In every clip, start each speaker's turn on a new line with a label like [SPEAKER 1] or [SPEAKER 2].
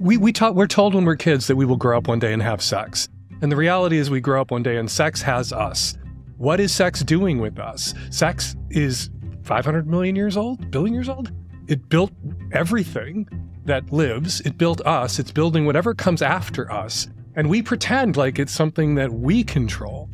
[SPEAKER 1] we're told when we're kids that we will grow up one day and have sex. And the reality is we grow up one day and sex has us. What is sex doing with us? Sex is 500 million years old, billion years old. It built everything that lives. It built us. It's building whatever comes after us. And we pretend like it's something that we control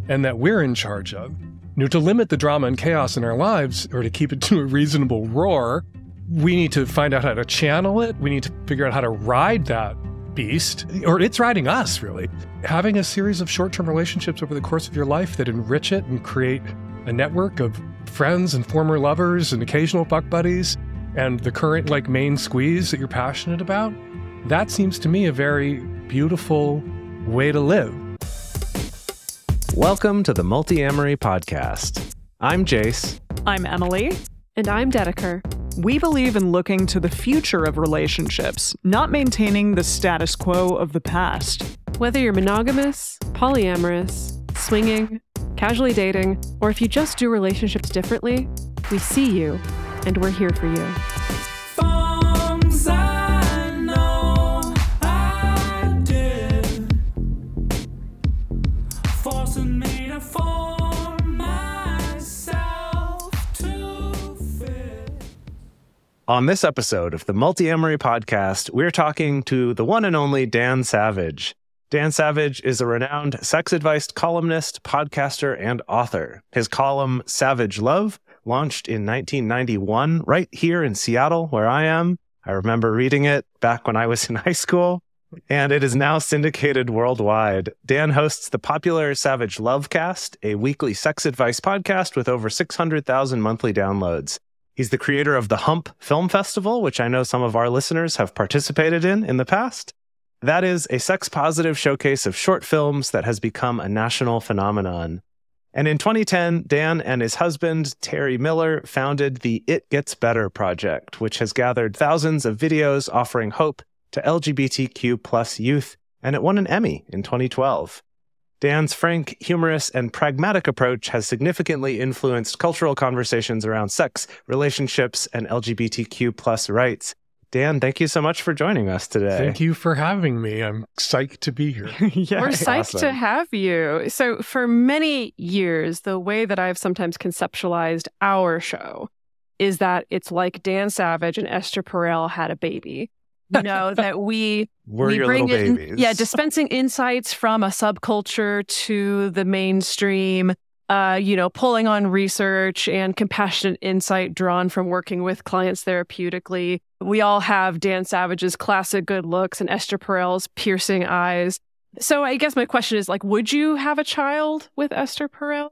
[SPEAKER 1] and that we're in charge of. To limit the drama and chaos in our lives, or to keep it to a reasonable roar, we need to find out how to channel it. We need to figure out how to ride that beast, or it's riding us, really. Having a series of short-term relationships over the course of your life that enrich it and create a network of friends and former lovers and occasional fuck buddies and the current main squeeze that you're passionate about, that seems to me a very beautiful way to live.
[SPEAKER 2] Welcome to the Multiamory podcast. I'm Jace.
[SPEAKER 3] I'm Emily.
[SPEAKER 4] And I'm Dedeker.
[SPEAKER 3] We believe in looking to the future of relationships, not maintaining the status quo of the past.
[SPEAKER 4] Whether you're monogamous, polyamorous, swinging, casually dating, or if you just do relationships differently, we see you, and we're here for you.
[SPEAKER 2] On this episode of the Multiamory podcast, we're talking to the one and only Dan Savage. Dan Savage is a renowned sex advice columnist, podcaster, and author. His column, Savage Love, launched in 1991 right here in Seattle, where I am. I remember reading it back when I was in high school, and it is now syndicated worldwide. Dan hosts the popular Savage Lovecast, a weekly sex advice podcast with over 600,000 monthly downloads. He's the creator of the HUMP Film Festival, which I know some of our listeners have participated in the past. That is a sex-positive showcase of short films that has become a national phenomenon. And in 2010, Dan and his husband, Terry Miller, founded the It Gets Better project, which has gathered thousands of videos offering hope to LGBTQ plus youth, and it won an Emmy in 2012. Dan's frank, humorous, and pragmatic approach has significantly influenced cultural conversations around sex, relationships, and LGBTQ plus rights. Dan, thank you so much for joining us today.
[SPEAKER 1] Thank you for having me. I'm psyched to be here.
[SPEAKER 4] Yeah, we're psyched to have you. So for many years, the way that I've sometimes conceptualized our show is that it's like Dan Savage and Esther Perel had a baby. That we bring in, dispensing insights from a subculture to the mainstream, pulling on research and compassionate insight drawn from working with clients therapeutically. We all have Dan Savage's classic good looks and Esther Perel's piercing eyes. So I guess my question is, would you have a child with Esther Perel?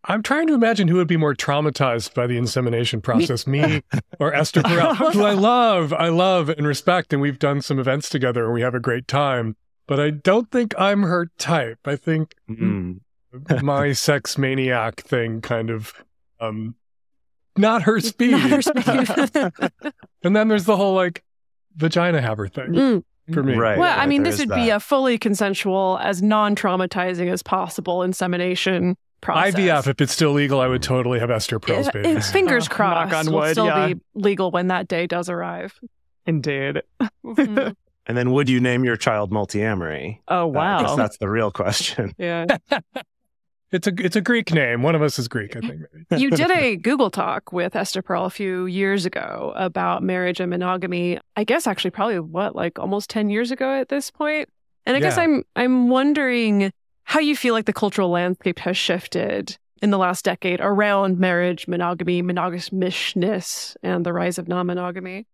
[SPEAKER 1] I'm trying to imagine who would be more traumatized by the insemination process, me or Esther Perel, who I love and respect, and we've done some events together and we have a great time. But I don't think I'm her type. I think my sex maniac thing kind of not her speed. Not her speed. And then there's the whole vagina haver thing. For me.
[SPEAKER 2] Right.
[SPEAKER 4] Well, I mean, this would be a fully consensual, as non-traumatizing as possible insemination process.
[SPEAKER 1] IVF, if it's still legal, I would totally have Esther Perel's baby.
[SPEAKER 4] Fingers crossed.
[SPEAKER 3] Knock on
[SPEAKER 4] will
[SPEAKER 3] wood,
[SPEAKER 4] still be legal when that day does arrive.
[SPEAKER 3] Indeed.
[SPEAKER 2] And then would you name your child Multiamory?
[SPEAKER 3] Oh, wow.
[SPEAKER 2] I guess that's the real question.
[SPEAKER 4] Yeah.
[SPEAKER 1] It's a Greek name. One of us is Greek, I think. Maybe.
[SPEAKER 4] You did a Google Talk with Esther Perel a few years ago about marriage and monogamy. I guess actually probably almost 10 years ago at this point. And I guess I'm wondering how you feel like the cultural landscape has shifted in the last decade around marriage, monogamy, monogamousness, and the rise of non-monogamy.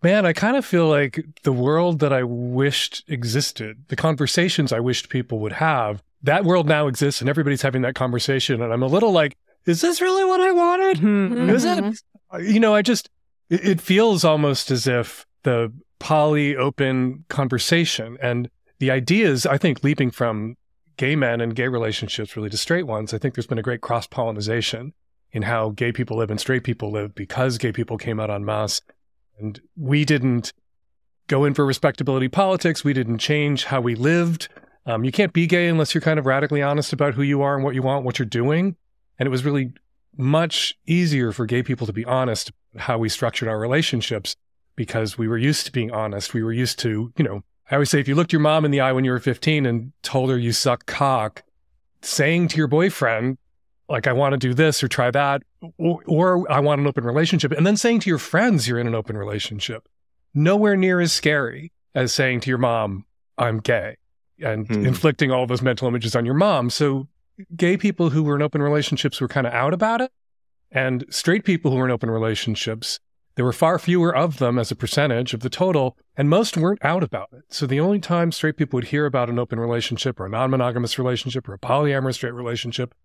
[SPEAKER 1] Man, I kind of feel like the world that I wished existed, the conversations I wished people would have, that world now exists and everybody's having that conversation. And I'm a little is this really what I wanted?
[SPEAKER 4] Mm-hmm.
[SPEAKER 1] Is it? It feels almost as if the poly open conversation and the ideas, I think, leaping from gay men and gay relationships really to straight ones, I think there's been a great cross-pollinization in how gay people live and straight people live because gay people came out en masse. And we didn't go in for respectability politics. We didn't change how we lived. You can't be gay unless you're kind of radically honest about who you are and what you want, what you're doing. And it was really much easier for gay people to be honest about how we structured our relationships because we were used to being honest. We were used to, I always say, if you looked your mom in the eye when you were 15 and told her you suck cock, saying to your boyfriend, like, I want to do this or try that, or I want an open relationship, and then saying to your friends you're in an open relationship, nowhere near as scary as saying to your mom, I'm gay, and inflicting all those mental images on your mom. So gay people who were in open relationships were kind of out about it. And straight people who were in open relationships, there were far fewer of them as a percentage of the total, and most weren't out about it. So the only time straight people would hear about an open relationship or a non-monogamous relationship or a polyamorous straight relationship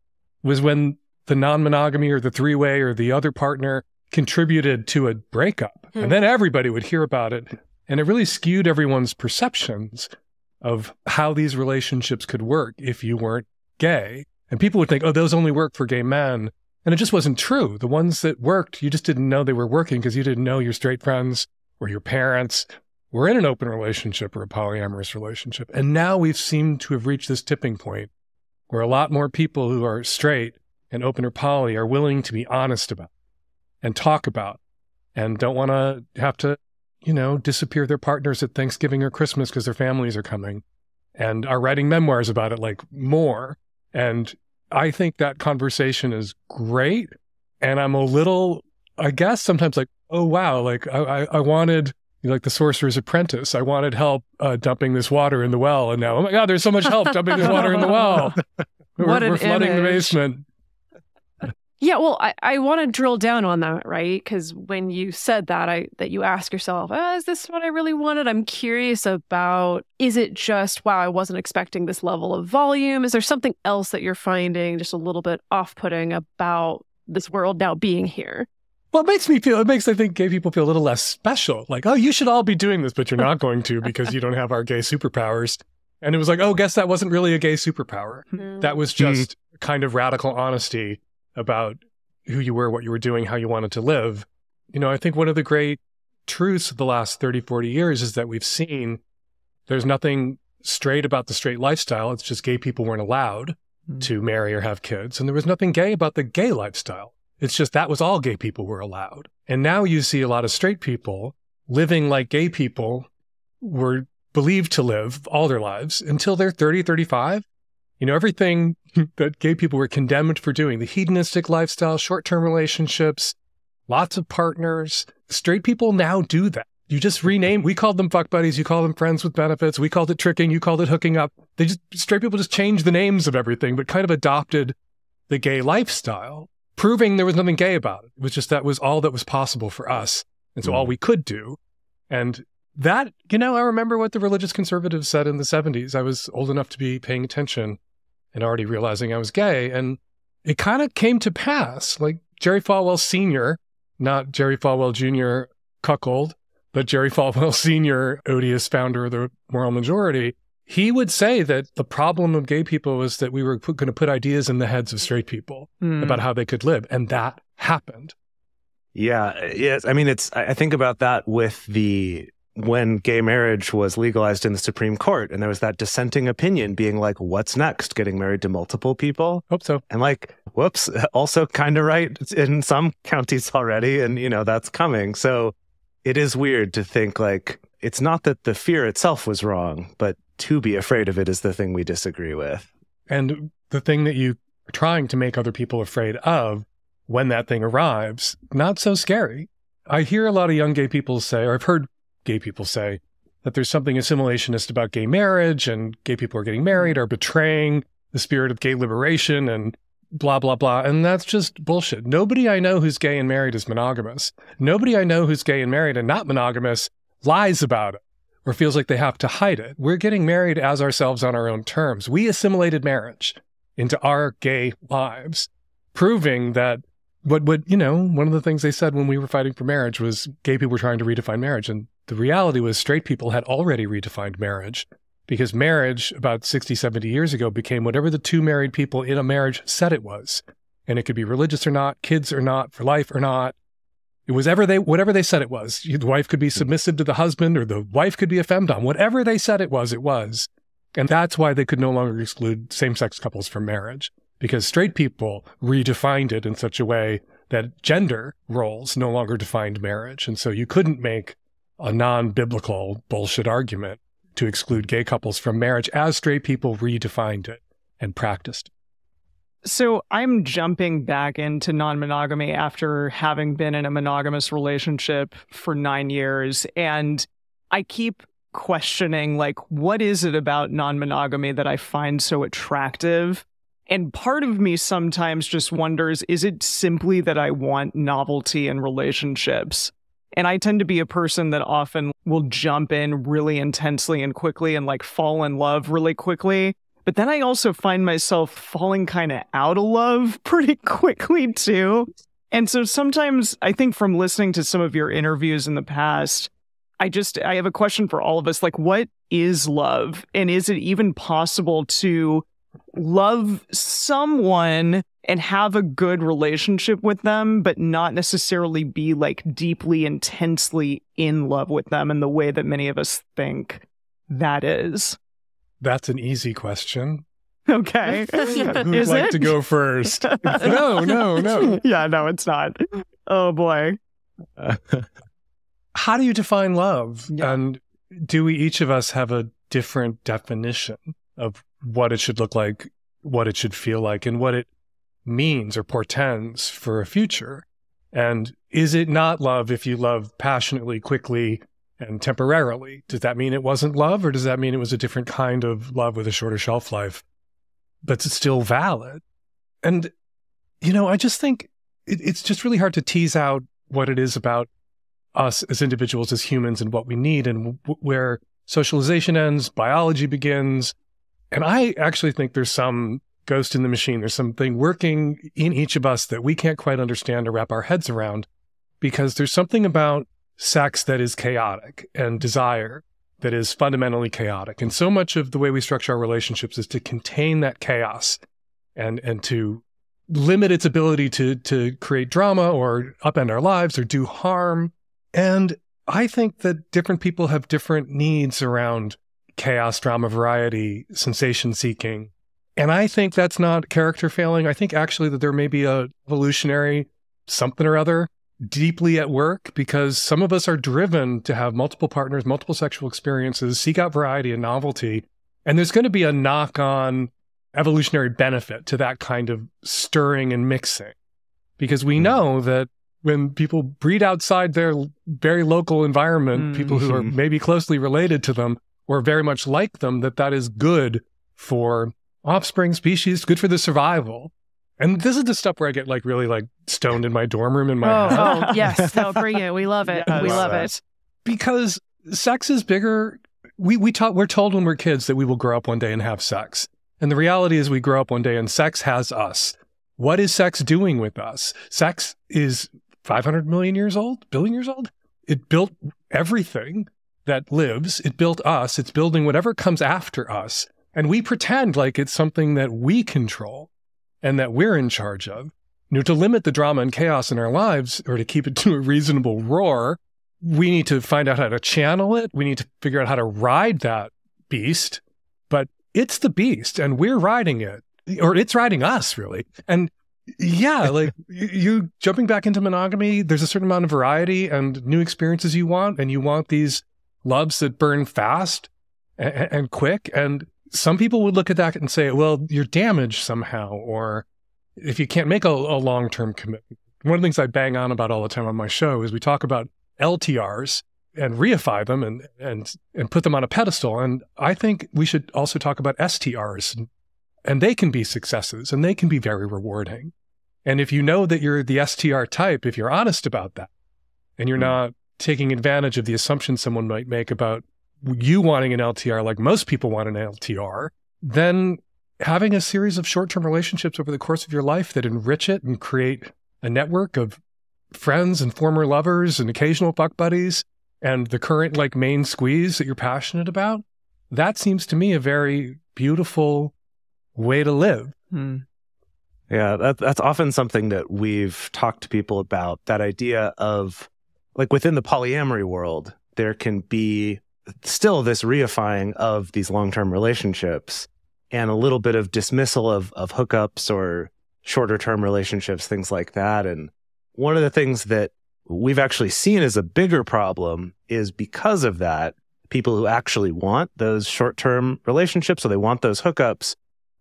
[SPEAKER 1] was when the non-monogamy or the three-way or the other partner contributed to a breakup. And then everybody would hear about it. And it really skewed everyone's perceptions of how these relationships could work if you weren't gay. And people would think, oh, those only work for gay men. And it just wasn't true. The ones that worked, you just didn't know they were working because you didn't know your straight friends or your parents were in an open relationship or a polyamorous relationship. And now we've seemed to have reached this tipping point where a lot more people who are straight and open or poly are willing to be honest about and talk about and don't want to have to, disappear their partners at Thanksgiving or Christmas because their families are coming, and are writing memoirs about it, like, more. And I think that conversation is great. And I'm a little, I guess, sometimes like, oh, wow, like I wanted, like the Sorcerer's Apprentice, I wanted help dumping this water in the well. And now, oh my God, there's so much help dumping this water in the well. We're flooding the basement.
[SPEAKER 4] Yeah, well, I want to drill down on that, right? Because when you said that, that you ask yourself, is this what I really wanted? I'm curious about, is it just, wow, I wasn't expecting this level of volume? Is there something else that you're finding just a little bit off-putting about this world now being here?
[SPEAKER 1] Well, it makes, I think, gay people feel a little less special. Like, oh, you should all be doing this, but you're not going to because you don't have our gay superpowers. And it was like, oh, guess that wasn't really a gay superpower. That was just kind of radical honesty about who you were, what you were doing, how you wanted to live. I think one of the great truths of the last 30, 40 years is that we've seen there's nothing straight about the straight lifestyle. It's just gay people weren't allowed to marry or have kids. And there was nothing gay about the gay lifestyle. It's just that was all gay people were allowed. And now you see a lot of straight people living like gay people were believed to live all their lives until they're 30, 35. Everything that gay people were condemned for doing, the hedonistic lifestyle, short-term relationships, lots of partners. Straight people now do that. You just rename, we called them fuck buddies, you call them friends with benefits, we called it tricking, you called it hooking up. Straight people just changed the names of everything, but kind of adopted the gay lifestyle, proving there was nothing gay about it. It was just that was all that was possible for us. And so all we could do. And that, I remember what the religious conservatives said in the 70s. I was old enough to be paying attention and already realizing I was gay. And it kind of came to pass. Like Jerry Falwell Sr., not Jerry Falwell Jr. cuckold, but Jerry Falwell Sr., odious founder of the Moral Majority, he would say that the problem of gay people was that we were going to put ideas in the heads of straight people about how they could live. And that happened.
[SPEAKER 2] Yeah. Yes. I mean, I think about that with when gay marriage was legalized in the Supreme Court, and there was that dissenting opinion being like, what's next? Getting married to multiple people?
[SPEAKER 1] Hope so.
[SPEAKER 2] And like, whoops, also kind of right in some counties already. And, that's coming. So it is weird to think like, it's not that the fear itself was wrong, but to be afraid of it is the thing we disagree with.
[SPEAKER 1] And the thing that you are trying to make other people afraid of when that thing arrives, not so scary. I hear a lot of young gay people say, or I've heard gay people say, that there's something assimilationist about gay marriage, and gay people are getting married are betraying the spirit of gay liberation and blah, blah, blah. And that's just bullshit. Nobody I know who's gay and married is monogamous. Nobody I know who's gay and married and not monogamous lies about it or feels like they have to hide it. We're getting married as ourselves on our own terms. We assimilated marriage into our gay lives, proving that one of the things they said when we were fighting for marriage was gay people were trying to redefine marriage. And the reality was straight people had already redefined marriage, because marriage about 60, 70 years ago became whatever the two married people in a marriage said it was. And it could be religious or not, kids or not, for life or not. It was whatever they said it was. The wife could be submissive to the husband, or the wife could be a femdom. Whatever they said it was, it was. And that's why they could no longer exclude same-sex couples from marriage, because straight people redefined it in such a way that gender roles no longer defined marriage. And so you couldn't make a non-biblical bullshit argument to exclude gay couples from marriage as straight people redefined it and practiced.
[SPEAKER 3] So I'm jumping back into non-monogamy after having been in a monogamous relationship for 9 years. And I keep questioning, like, what is it about non-monogamy that I find so attractive? And part of me sometimes just wonders, is it simply that I want novelty in relationships? And I tend to be a person that often will jump in really intensely and quickly and like fall in love really quickly. But then I also find myself falling kind of out of love pretty quickly too. And so sometimes I think from listening to some of your interviews in the past, I have a question for all of us. Like, what is love? And is it even possible to love someone and have a good relationship with them, but not necessarily be like deeply, intensely in love with them in the way that many of us think that is?
[SPEAKER 1] That's an easy question.
[SPEAKER 3] Okay.
[SPEAKER 1] Who'd like to go first? No.
[SPEAKER 3] Yeah, no, it's not. Oh, boy.
[SPEAKER 1] How do you define love?
[SPEAKER 3] Yeah.
[SPEAKER 1] And do we each of us have a different definition of what it should look like, what it should feel like, and what it means or portends for a future? And is it not love if you love passionately, quickly, and temporarily? Does that mean it wasn't love, or does that mean it was a different kind of love with a shorter shelf life, but it's still valid? And, I just think it's just really hard to tease out what it is about us as individuals, as humans, and what we need, and where socialization ends, biology begins. And I actually think there's some ghost in the machine. There's something working in each of us that we can't quite understand or wrap our heads around, because there's something about sex that is chaotic and desire that is fundamentally chaotic. And so much of the way we structure our relationships is to contain that chaos and to limit its ability to create drama or upend our lives or do harm. And I think that different people have different needs around chaos, drama, variety, sensation seeking. And I think that's not character failing. I think actually that there may be a evolutionary something or other deeply at work, because some of us are driven to have multiple partners, multiple sexual experiences, seek out variety and novelty. And there's going to be a knock-on evolutionary benefit to that kind of stirring and mixing, because we know that when people breed outside their very local environment, people who are maybe closely related to them or very much like them, that is good for offspring, species, good for the survival. And this is the stuff where I get like really like stoned in my dorm room in my head.
[SPEAKER 4] Oh, yes. No, bring it. We love it.
[SPEAKER 3] Yes.
[SPEAKER 4] We love it.
[SPEAKER 1] Because sex is bigger. We're told when we're kids that we will grow up one day and have sex. And the reality is we grow up one day and sex has us. What is sex doing with us? Sex is 500 million years old, billion years old. It built everything that lives. It built us. It's building whatever comes after us. And we pretend like it's something that we control and that we're in charge of. To limit the drama and chaos in our lives, or to keep it to a reasonable roar, we need to find out how to channel it. We need to figure out how to ride that beast. But it's the beast, and we're riding it, or it's riding us, really. And yeah, like you jumping back into monogamy, there's a certain amount of variety and new experiences you want, and you want these loves that burn fast and quick. And some people would look at that and say, well, you're damaged somehow, or if you can't make a long-term commitment. One of the things I bang on about all the time on my show is we talk about LTRs and reify them and put them on a pedestal. And I think we should also talk about STRs, and they can be successes and they can be very rewarding. And if you know that you're the STR type, if you're honest about that, and you're not taking advantage of the assumptions someone might make about you wanting an LTR like most people want an LTR, then having a series of short-term relationships over the course of your life that enrich it and create a network of friends and former lovers and occasional fuck buddies and the current like main squeeze that you're passionate about, that seems to me a very beautiful way to live.
[SPEAKER 2] Yeah, that's often something that we've talked to people about, that idea of like within the polyamory world, there can be still this reifying of these long-term relationships and a little bit of dismissal of hookups or shorter term relationships, things like that. And one of the things that we've actually seen as a bigger problem is because of that, people who actually want those short-term relationships, so they want those hookups,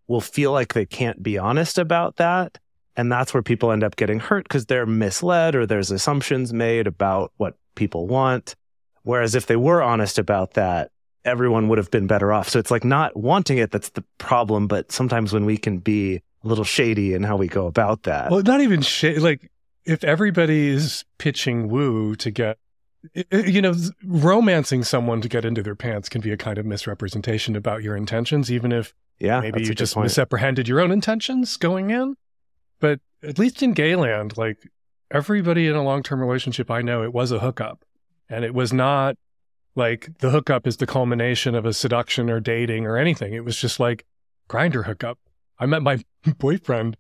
[SPEAKER 2] will feel like they can't be honest about that. And that's where people end up getting hurt because they're misled or there's assumptions made about what people want. Whereas if they were honest about that, everyone would have been better off. So it's like not wanting it that's the problem, but sometimes when we can be a little shady in how we go about that.
[SPEAKER 1] Well, not even shady. Like if everybody is pitching woo to get, romancing someone to get into their pants can be a kind of misrepresentation about your intentions, even if maybe you just misapprehended your own intentions going in. But at least in gay land, like everybody in a long-term relationship I know, it was a hookup. And it was not like the hookup is the culmination of a seduction or dating or anything. It was just like Grindr hookup. I met my boyfriend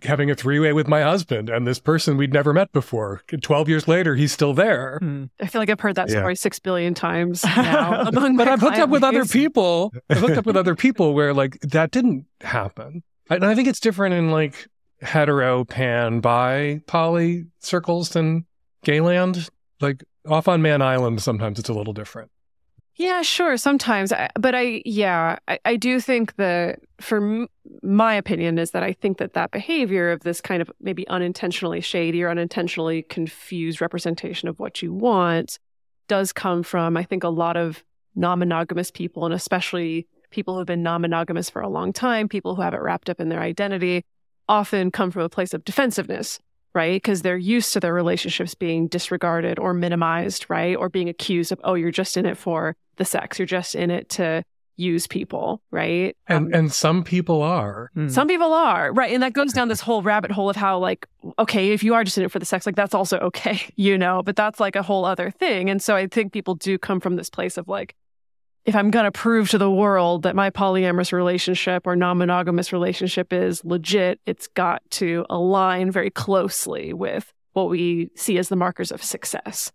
[SPEAKER 1] having a three-way with my husband and this person we'd never met before. 12 years later, he's still there.
[SPEAKER 4] I feel like I've heard that story 6 billion times now.
[SPEAKER 1] But I've hooked up with other people. I've hooked up with other people where like that didn't happen. And I think it's different in like hetero, pan, bi, poly circles than gay land. Like off on Man Island, sometimes it's a little different.
[SPEAKER 4] Yeah, sure. Sometimes. But I do think that my opinion is that I think that behavior of this kind of maybe unintentionally shady or unintentionally confused representation of what you want does come from, I think, a lot of non-monogamous people, and especially people who have been non-monogamous for a long time, people who have it wrapped up in their identity, often come from a place of defensiveness, right? Because they're used to their relationships being disregarded or minimized, right? Or being accused of, oh, you're just in it for the sex. You're just in it to use people, right?
[SPEAKER 1] And some people are.
[SPEAKER 4] Some people are, right? And that goes down this whole rabbit hole of how like, okay, if you are just in it for the sex, like that's also okay, but that's like a whole other thing. And so I think people do come from this place of like, if I'm going to prove to the world that my polyamorous relationship or non-monogamous relationship is legit, it's got to align very closely with what we see as the markers of success,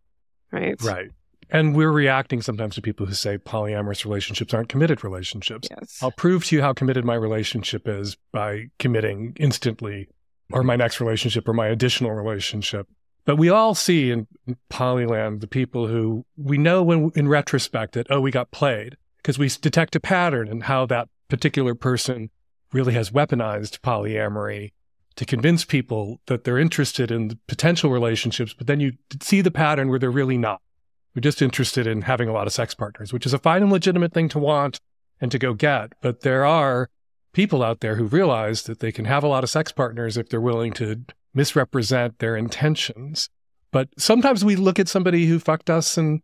[SPEAKER 4] right?
[SPEAKER 1] Right. And we're reacting sometimes to people who say polyamorous relationships aren't committed relationships.
[SPEAKER 4] Yes.
[SPEAKER 1] I'll prove to you how committed my relationship is by committing instantly, or my next relationship or my additional relationship. But we all see in Polyland the people who we know when in retrospect that, we got played, because we detect a pattern in how that particular person really has weaponized polyamory to convince people that they're interested in the potential relationships. But then you see the pattern where they're really not. They're just interested in having a lot of sex partners, which is a fine and legitimate thing to want and to go get. But there are people out there who realize that they can have a lot of sex partners if they're willing to misrepresent their intentions. But sometimes we look at somebody who fucked us and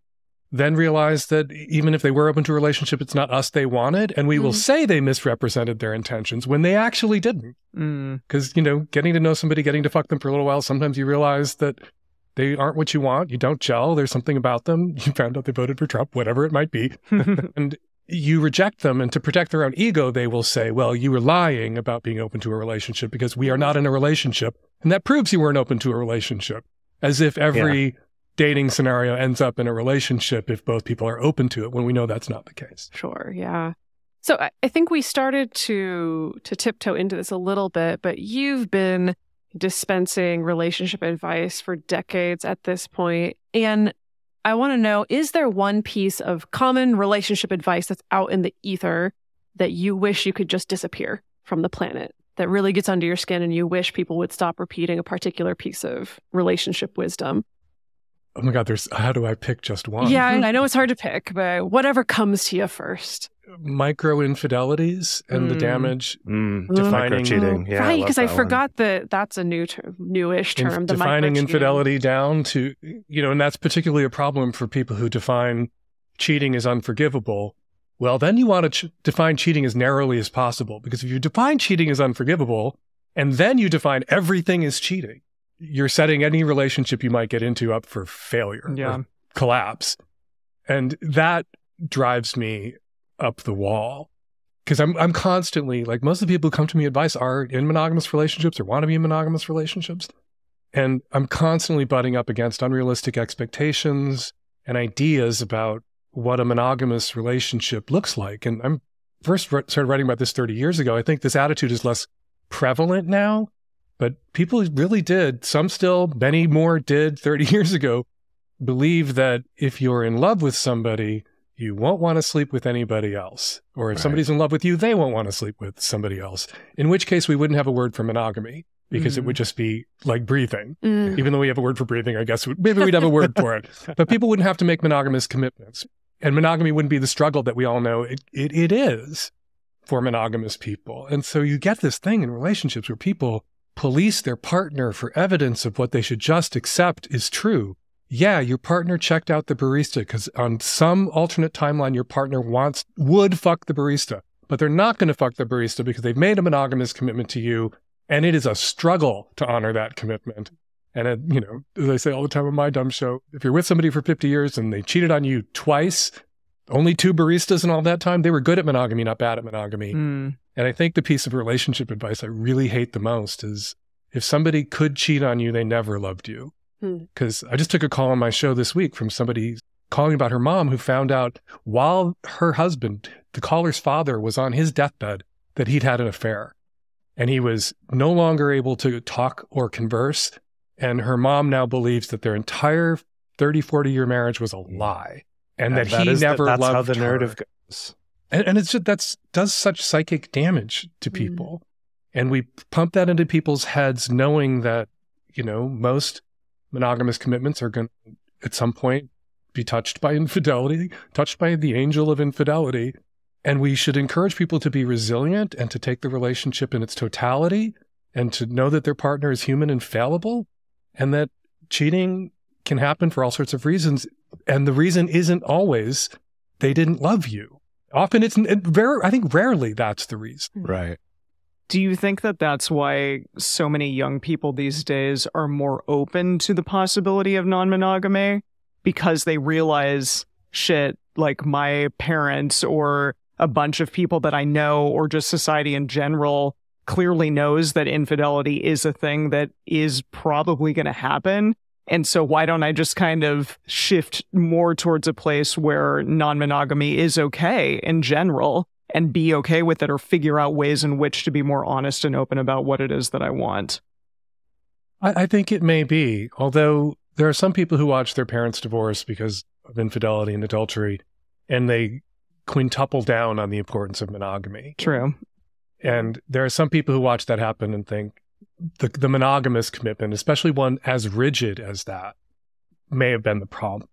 [SPEAKER 1] then realize that even if they were open to a relationship, it's not us they wanted. And we will say they misrepresented their intentions when they actually didn't. Because, getting to know somebody, getting to fuck them for a little while, sometimes you realize that they aren't what you want. You don't gel. There's something about them. You found out they voted for Trump, whatever it might be. And you reject them, and to protect their own ego, they will say, well, you were lying about being open to a relationship because we are not in a relationship. And that proves you weren't open to a relationship, as if every dating scenario ends up in a relationship if both people are open to it, when we know that's not the case.
[SPEAKER 4] Sure, yeah. So I think we started to tiptoe into this a little bit, but you've been dispensing relationship advice for decades at this point. And I want to know, is there one piece of common relationship advice that's out in the ether that you wish you could just disappear from the planet, that really gets under your skin and you wish people would stop repeating a particular piece of relationship wisdom?
[SPEAKER 1] Oh my God, how do I pick just one?
[SPEAKER 4] Yeah, I know it's hard to pick, but whatever comes to you first.
[SPEAKER 1] Micro-infidelities and the damage. Defining
[SPEAKER 2] cheating. Yeah,
[SPEAKER 4] right, because I forgot that that's a newish term. The
[SPEAKER 1] defining infidelity down to, and that's particularly a problem for people who define cheating as unforgivable. Well, then you want to define cheating as narrowly as possible, because if you define cheating as unforgivable and then you define everything as cheating, you're setting any relationship you might get into up for failure or collapse. And that drives me up the wall, because I'm constantly, like, most of the people who come to me advice are in monogamous relationships or want to be in monogamous relationships. And I'm constantly butting up against unrealistic expectations and ideas about what a monogamous relationship looks like. And I'm started writing about this 30 years ago. I think this attitude is less prevalent now, But people really did, some still, many more did 30 years ago, believe that if you're in love with somebody, you won't want to sleep with anybody else. Or if somebody's in love with you, they won't want to sleep with somebody else. In which case, we wouldn't have a word for monogamy because it would just be like breathing. Even though we have a word for breathing, I guess maybe we'd have a word for it. But people wouldn't have to make monogamous commitments. And monogamy wouldn't be the struggle that we all know it is for monogamous people. And so you get this thing in relationships where people police their partner for evidence of what they should just accept is true. Yeah, your partner checked out the barista because on some alternate timeline, your partner would fuck the barista, but they're not going to fuck the barista because they've made a monogamous commitment to you. And it is a struggle to honor that commitment. And, as I say all the time on my dumb show, if you're with somebody for 50 years and they cheated on you twice, only 2 baristas in all that time, they were good at monogamy, not bad at monogamy. And I think the piece of relationship advice I really hate the most is if somebody could cheat on you, they never loved you. Because I just took a call on my show this week from somebody calling about her mom who found out while her husband, the caller's father, was on his deathbed that he'd had an affair. And he was no longer able to talk or converse. And her mom now believes that their entire 30, 40-year marriage was a lie. And that he never loved her. That's how the narrative goes. And it's just, that does such psychic damage to people. And we pump that into people's heads knowing that, most monogamous commitments are going to, at some point, be touched by infidelity, touched by the angel of infidelity. And we should encourage people to be resilient and to take the relationship in its totality and to know that their partner is human and fallible and that cheating can happen for all sorts of reasons. And the reason isn't always they didn't love you. Often I think rarely that's the reason.
[SPEAKER 2] Right.
[SPEAKER 3] Do you think that that's why so many young people these days are more open to the possibility of non-monogamy? Because they realize, shit, like my parents or a bunch of people that I know or just society in general clearly knows that infidelity is a thing that is probably going to happen. And so why don't I just kind of shift more towards a place where non-monogamy is okay in general and be okay with it, or figure out ways in which to be more honest and open about what it is that I want?
[SPEAKER 1] I think it may be, although there are some people who watch their parents divorce because of infidelity and adultery, and they quintuple down on the importance of monogamy.
[SPEAKER 3] True.
[SPEAKER 1] And there are some people who watch that happen and think the monogamous commitment, especially one as rigid as that, may have been the problem.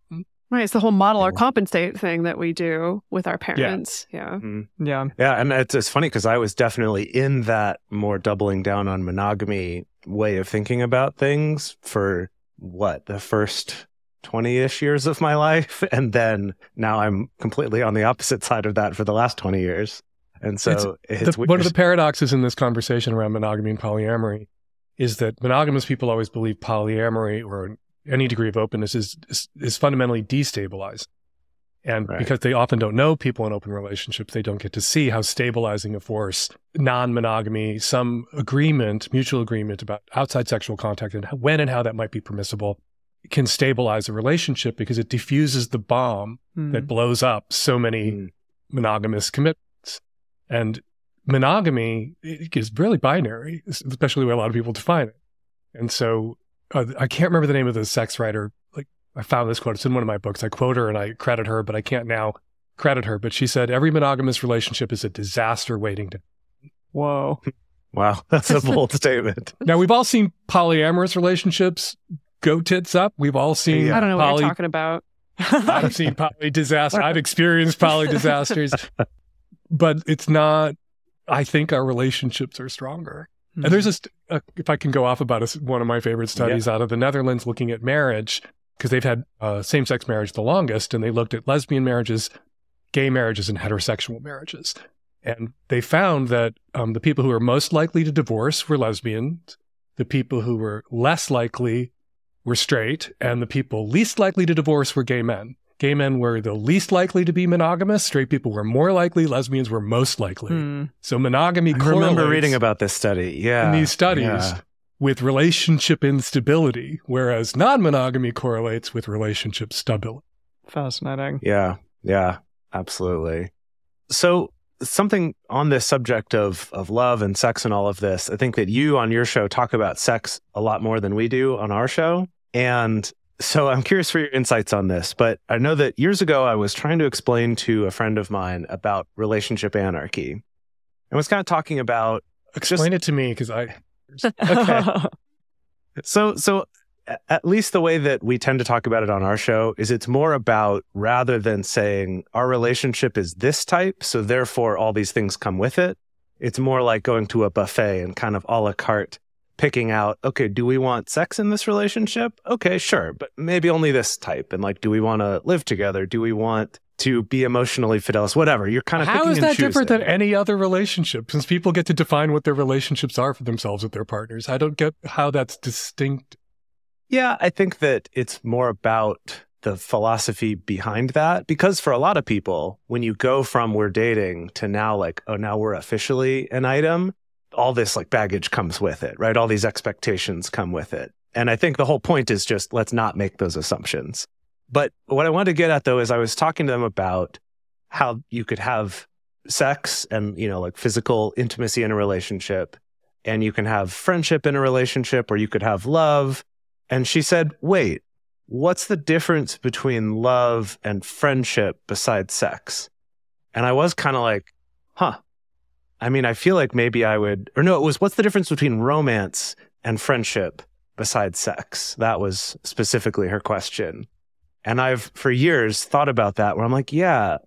[SPEAKER 4] Right. It's the whole model or compensate thing that we do with our parents. Yeah.
[SPEAKER 3] Yeah.
[SPEAKER 2] And it's funny because I was definitely in that more doubling down on monogamy way of thinking about things for the first 20-ish years of my life. And then now I'm completely on the opposite side of that for the last 20 years. And so
[SPEAKER 1] one of the paradoxes in this conversation around monogamy and polyamory is that monogamous people always believe polyamory or any degree of openness is fundamentally destabilizing. And because they often don't know people in open relationships, they don't get to see how stabilizing a force non-monogamy, some agreement, mutual agreement about outside sexual contact and when and how that might be permissible can stabilize a relationship because it diffuses the bomb that blows up so many monogamous commitments. And monogamy is really binary, especially the way a lot of people define it. And so I can't remember the name of the sex writer. Like, I found this quote. It's in one of my books. I quote her and I credit her, but I can't now credit her. But she said, every monogamous relationship is a disaster waiting to...
[SPEAKER 3] Whoa.
[SPEAKER 2] Wow. That's a bold statement.
[SPEAKER 1] Now, we've all seen polyamorous relationships go tits up. We've all seen...
[SPEAKER 4] I don't know what you're talking about.
[SPEAKER 1] I've seen poly disaster. I've experienced poly disasters. But it's not... I think our relationships are stronger. And there's if I can go off about one of my favorite studies out of the Netherlands looking at marriage, because they've had same-sex marriage the longest, and they looked at lesbian marriages, gay marriages, and heterosexual marriages. And they found that the people who were most likely to divorce were lesbians, the people who were less likely were straight, and the people least likely to divorce were gay men. Gay men were the least likely to be monogamous. Straight people were more likely. Lesbians were most likely. So monogamy correlates. I remember
[SPEAKER 2] reading about this study. In
[SPEAKER 1] these studies with relationship instability, whereas non-monogamy correlates with relationship stability.
[SPEAKER 3] Fascinating.
[SPEAKER 2] Yeah, absolutely. So something on this subject of love and sex and all of this, I think that you on your show talk about sex a lot more than we do on our show. And so I'm curious for your insights on this, but I know that years ago I was trying to explain to a friend of mine about relationship anarchy. And was kind of talking about...
[SPEAKER 1] Explain it to me, because I...
[SPEAKER 2] Okay. So at least the way that we tend to talk about it on our show is it's more about, rather than saying our relationship is this type, so therefore all these things come with it, it's more like going to a buffet and kind of a la carte picking out, okay, do we want sex in this relationship? Okay, sure, but maybe only this type. And like, do we want to live together? Do we want to be emotionally fidelis? Whatever. You're kind of picking and choosing.
[SPEAKER 1] How is that different than any other relationship? Since people get to define what their relationships are for themselves with their partners. I don't get how that's distinct.
[SPEAKER 2] Yeah, I think that it's more about the philosophy behind that. Because for a lot of people, when you go from we're dating to now like, oh, now we're officially an item, all this like baggage comes with it, right? All these expectations come with it. And I think the whole point is just let's not make those assumptions. But what I wanted to get at, though, is I was talking to them about how you could have sex and, you know, like physical intimacy in a relationship, and you can have friendship in a relationship, or you could have love. And she said, wait, what's the difference between love and friendship besides sex? And I was kind of like, huh. I mean, I feel like maybe I would, or no, it was, what's the difference between romance and friendship besides sex? That was specifically her question. And I've, for years, thought about that, where I'm like, yeah,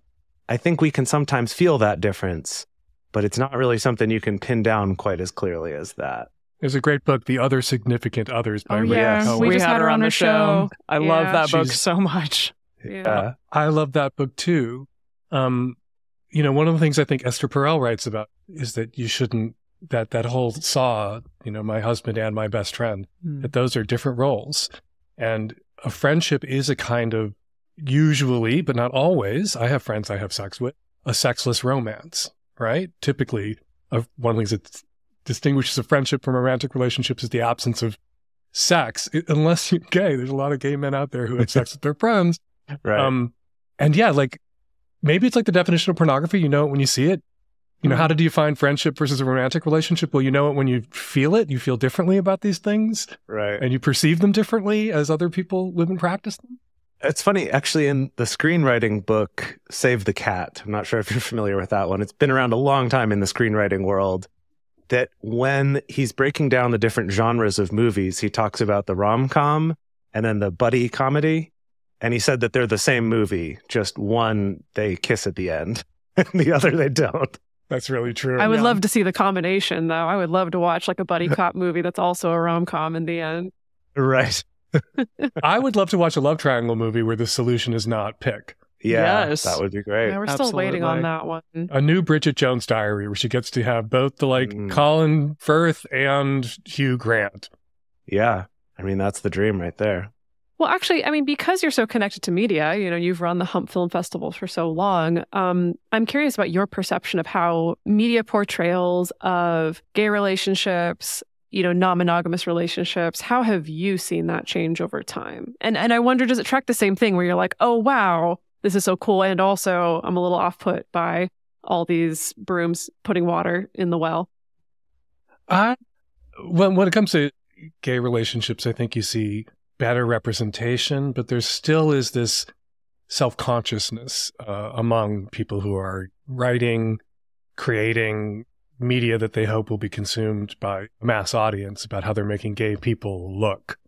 [SPEAKER 2] I think we can sometimes feel that difference, but it's not really something you can pin down quite as clearly as that.
[SPEAKER 1] There's a great book, The Other Significant Others by
[SPEAKER 4] Rhea Cohen.
[SPEAKER 3] We just had her on the show. I love that book
[SPEAKER 1] She's-
[SPEAKER 3] so much.
[SPEAKER 4] Yeah.
[SPEAKER 1] I love that book too. You know, one of the things I think Esther Perel writes about is that you shouldn't, that whole saw, you know, my husband and my best friend, that those are different roles. And a friendship is a kind of, usually, but not always, I have friends I have sex with, a sexless romance, right? Typically, one of the things that distinguishes a friendship from a romantic relationships is the absence of sex, unless you're gay. There's a lot of gay men out there who have sex with their friends.
[SPEAKER 2] Right.
[SPEAKER 1] And yeah, like, maybe it's like the definition of pornography. You know it when you see it. You know, how do you find friendship versus a romantic relationship? Well, you know it when you feel it. You feel differently about these things.
[SPEAKER 2] Right.
[SPEAKER 1] And you perceive them differently as other people live and practice them.
[SPEAKER 2] It's funny, actually, in the screenwriting book, Save the Cat, I'm not sure if you're familiar with that one. It's been around a long time in the screenwriting world, that when he's breaking down the different genres of movies, he talks about the rom-com and then the buddy comedy. And he said that they're the same movie, just one they kiss at the end and the other they don't.
[SPEAKER 1] That's really true.
[SPEAKER 4] I would love to see the combination, though. I would love to watch like a buddy cop movie that's also a rom-com in the end.
[SPEAKER 2] Right.
[SPEAKER 1] I would love to watch a love triangle movie where the solution is not pick.
[SPEAKER 2] Yeah,
[SPEAKER 3] Yes.
[SPEAKER 2] that would be great.
[SPEAKER 4] Yeah, we're still waiting on that one.
[SPEAKER 1] A new Bridget Jones Diary where she gets to have both the Colin Firth and Hugh Grant.
[SPEAKER 2] Yeah. I mean, that's the dream right there.
[SPEAKER 4] Well, actually, I mean, because you're so connected to media, you know, you've run the HUMP Film Festival for so long. I'm curious about your perception of how media portrayals of gay relationships, you know, non-monogamous relationships, how have you seen that change over time? And I wonder, does it track the same thing where you're like, oh, wow, this is so cool. And also I'm a little off-put by all these brooms putting water in the well.
[SPEAKER 1] When it comes to gay relationships, I think you see better representation, but there still is this self-consciousness among people who are writing, creating media that they hope will be consumed by a mass audience about how they're making gay people look.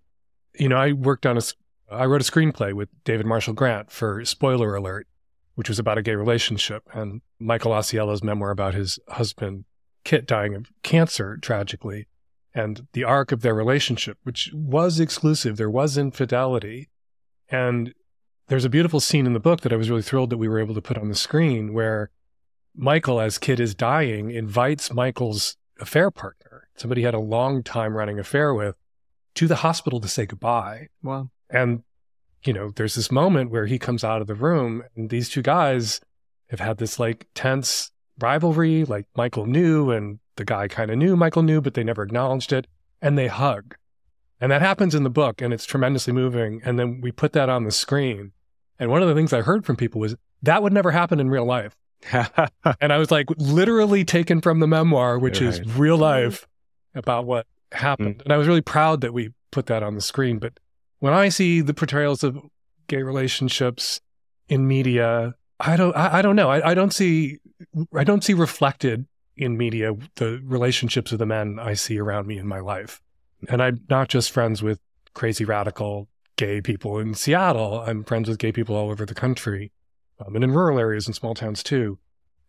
[SPEAKER 1] You know, I wrote a screenplay with David Marshall Grant for Spoiler Alert, which was about a gay relationship, and Michael Osceola's memoir about his husband, Kit, dying of cancer, tragically. And the arc of their relationship, which was exclusive, there was infidelity. And there's a beautiful scene in the book that I was really thrilled that we were able to put on the screen where Michael, as Kit is dying, invites Michael's affair partner, somebody he had a long time running affair with, to the hospital to say goodbye.
[SPEAKER 3] Wow.
[SPEAKER 1] And, you know, there's this moment where he comes out of the room and these two guys have had this like tense rivalry, like Michael knew and the guy kind of knew Michael knew, but they never acknowledged it. And they hug. And that happens in the book, and it's tremendously moving. And then we put that on the screen. And one of the things I heard from people was that would never happen in real life. And I was like literally taken from the memoir, which is real life about what happened. And I was really proud that we put that on the screen. But when I see the portrayals of gay relationships in media, I don't know. I don't see reflected in media the relationships of the men I see around me in my life. And I'm not just friends with crazy radical gay people in Seattle. I'm friends with gay people all over the country, and in rural areas and small towns too.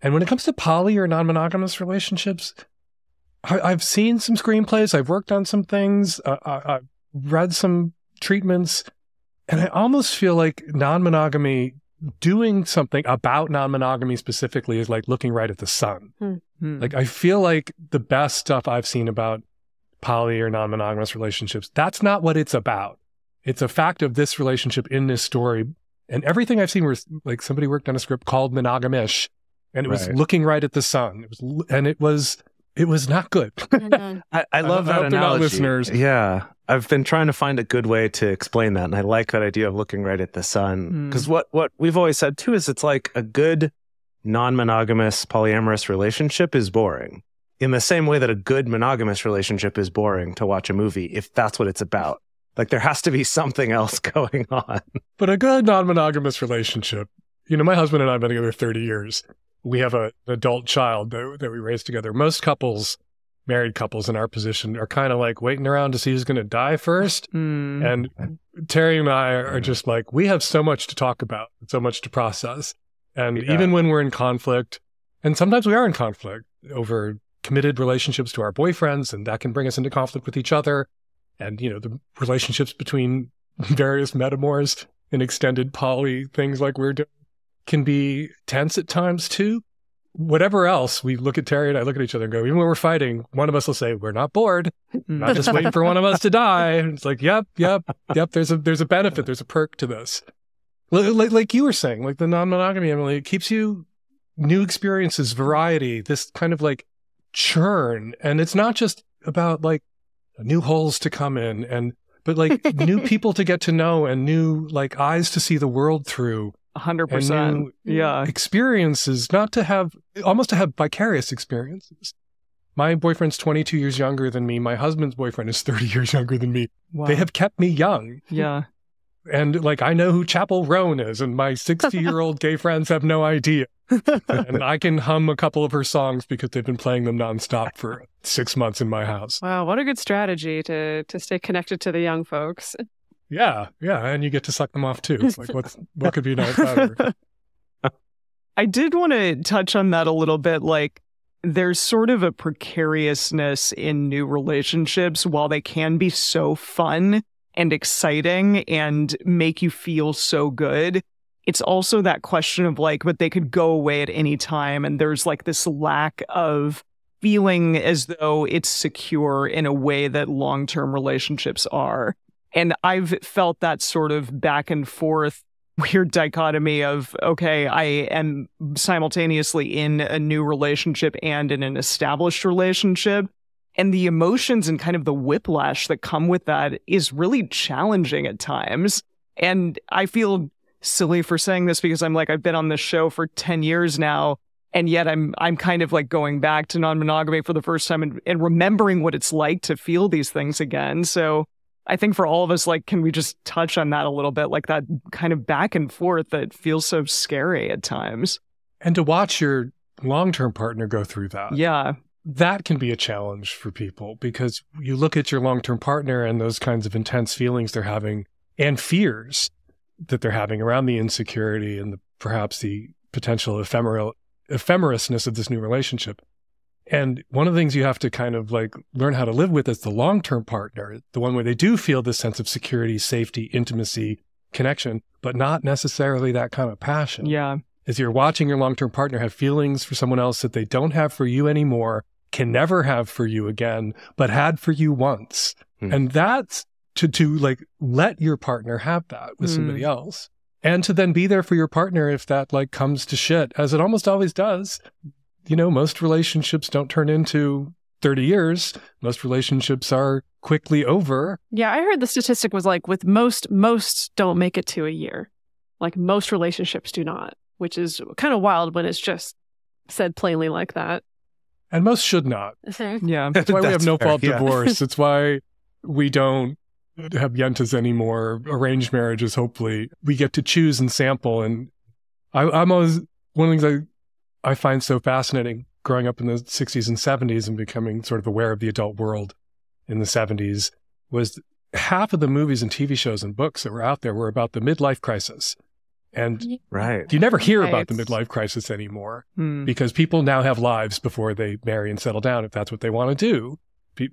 [SPEAKER 1] And when it comes to poly or non-monogamous relationships, I've seen some screenplays. I've worked on some things. I've read some treatments. And I almost feel like non-monogamy, doing something about non-monogamy specifically, is like looking right at the sun. Like, I feel like the best stuff I've seen about poly or non-monogamous relationships, that's not what it's about. It's a fact of this relationship in this story. And everything I've seen was like somebody worked on a script called Monogamish, and it was looking right at the sun. It was not good.
[SPEAKER 2] I love that analogy.
[SPEAKER 1] Listeners.
[SPEAKER 2] Yeah. I've been trying to find a good way to explain that. And I like that idea of looking right at the sun. Because what we've always said too is it's like a good non-monogamous polyamorous relationship is boring. In the same way that a good monogamous relationship is boring to watch a movie, if that's what it's about. Like, there has to be something else going on.
[SPEAKER 1] But a good non-monogamous relationship, my husband and I have been together 30 years. We have an adult child that we raised together. Most couples, married couples in our position, are kind of like waiting around to see who's going to die first. And Terry and I are just like, we have so much to talk about, so much to process. And even when we're in conflict, and sometimes we are in conflict over committed relationships to our boyfriends, and that can bring us into conflict with each other. And, the relationships between various metamors and extended poly things like we're doing can be tense at times too. Whatever else, we look at Terry and I look at each other and go, even when we're fighting, one of us will say, we're not bored. Not just waiting for one of us to die. And it's like, yep. There's a benefit. There's a perk to this. Like you were saying, like the non-monogamy, Emily, it keeps you new experiences, variety, this kind of like churn. And it's not just about like new holes to come in, but like new people to get to know and new like eyes to see the world through.
[SPEAKER 3] 100%. Yeah.
[SPEAKER 1] Experiences, almost to have vicarious experiences. My boyfriend's 22 years younger than me. My husband's boyfriend is 30 years younger than me. Wow. They have kept me young.
[SPEAKER 3] Yeah.
[SPEAKER 1] And like, I know who Chapel Roan is, and my 60-year-old gay friends have no idea. And I can hum a couple of her songs because they've been playing them nonstop for 6 months in my house.
[SPEAKER 4] Wow, what a good strategy to stay connected to the young folks.
[SPEAKER 1] Yeah, and you get to suck them off too. It's like, what could be nice better?
[SPEAKER 3] I did want to touch on that a little bit. Like, there's sort of a precariousness in new relationships. While they can be so fun and exciting and make you feel so good, it's also that question of like, but they could go away at any time. And there's like this lack of feeling as though it's secure in a way that long-term relationships are. And I've felt that sort of back and forth weird dichotomy of, okay, I am simultaneously in a new relationship and in an established relationship. And the emotions and kind of the whiplash that come with that is really challenging at times. And I feel silly for saying this because I'm like, I've been on this show for 10 years now. And yet I'm kind of like going back to non-monogamy for the first time and remembering what it's like to feel these things again. So I think for all of us, like, can we just touch on that a little bit? Like that kind of back and forth that feels so scary at times.
[SPEAKER 1] And to watch your long-term partner go through that.
[SPEAKER 3] Yeah.
[SPEAKER 1] That can be a challenge for people because you look at your long-term partner and those kinds of intense feelings they're having and fears that they're having around the insecurity and perhaps the potential ephemerousness of this new relationship. And one of the things you have to kind of like learn how to live with is the long-term partner, the one where they do feel this sense of security, safety, intimacy, connection, but not necessarily that kind of passion.
[SPEAKER 3] Yeah.
[SPEAKER 1] As you're watching your long-term partner have feelings for someone else that they don't have for you anymore, can never have for you again, but had for you once. And that's to like let your partner have that with somebody else. And to then be there for your partner if that like comes to shit, as it almost always does. Most relationships don't turn into 30 years. Most relationships are quickly over.
[SPEAKER 4] Yeah, I heard the statistic was like with most don't make it to a year. Like most relationships do not. which is kind of wild when it's just said plainly like that.
[SPEAKER 1] And most should not.
[SPEAKER 3] Yeah.
[SPEAKER 1] That's why we have no fault
[SPEAKER 2] yeah.
[SPEAKER 1] divorce. It's why we don't have yentas anymore, arranged marriages. Hopefully we get to choose and sample. And I'm always, one of the things I find so fascinating growing up in the 60s and 70s and becoming sort of aware of the adult world in the 70s was half of the movies and TV shows and books that were out there were about the midlife crisis. And you never hear about the midlife crisis anymore because people now have lives before they marry and settle down if that's what they want to do.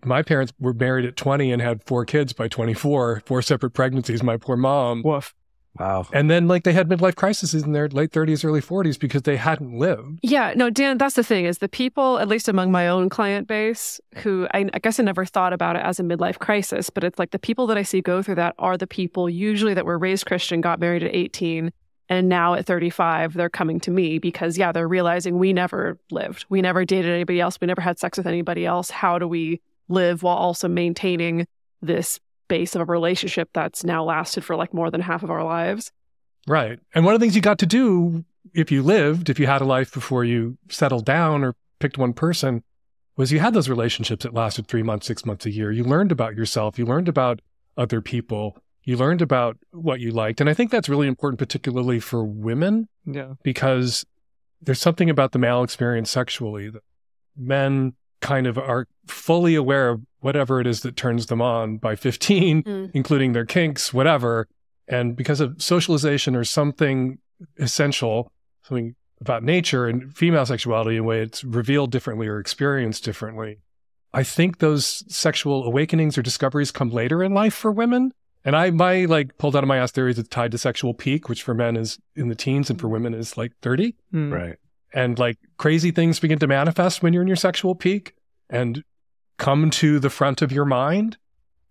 [SPEAKER 1] My parents were married at 20 and had 4 kids by 24, 4 separate pregnancies. My poor mom.
[SPEAKER 3] Woof.
[SPEAKER 2] Wow.
[SPEAKER 1] And then they had midlife crises in their late 30s, early 40s because they hadn't lived.
[SPEAKER 4] Yeah, no, Dan, that's the thing is the people, at least among my own client base, who I guess I never thought about it as a midlife crisis, but it's like the people that I see go through that are the people usually that were raised Christian, got married at 18, and now at 35, they're coming to me because, they're realizing we never lived. We never dated anybody else. We never had sex with anybody else. How do we live while also maintaining this base of a relationship that's now lasted for like more than half of our lives?
[SPEAKER 1] Right. And one of the things you got to do if you had a life before you settled down or picked one person, was you had those relationships that lasted 3 months, 6 months, a year. You learned about yourself. You learned about other people. You learned about what you liked. And I think that's really important, particularly for women, because there's something about the male experience sexually that men kind of are fully aware of whatever it is that turns them on by 15, including their kinks, whatever. And because of socialization or something essential, something about nature and female sexuality in a way it's revealed differently or experienced differently, I think those sexual awakenings or discoveries come later in life for women. And my pulled out of my ass theory is it's tied to sexual peak, which for men is in the teens and for women is like 30.
[SPEAKER 2] Right.
[SPEAKER 1] And crazy things begin to manifest when you're in your sexual peak and come to the front of your mind.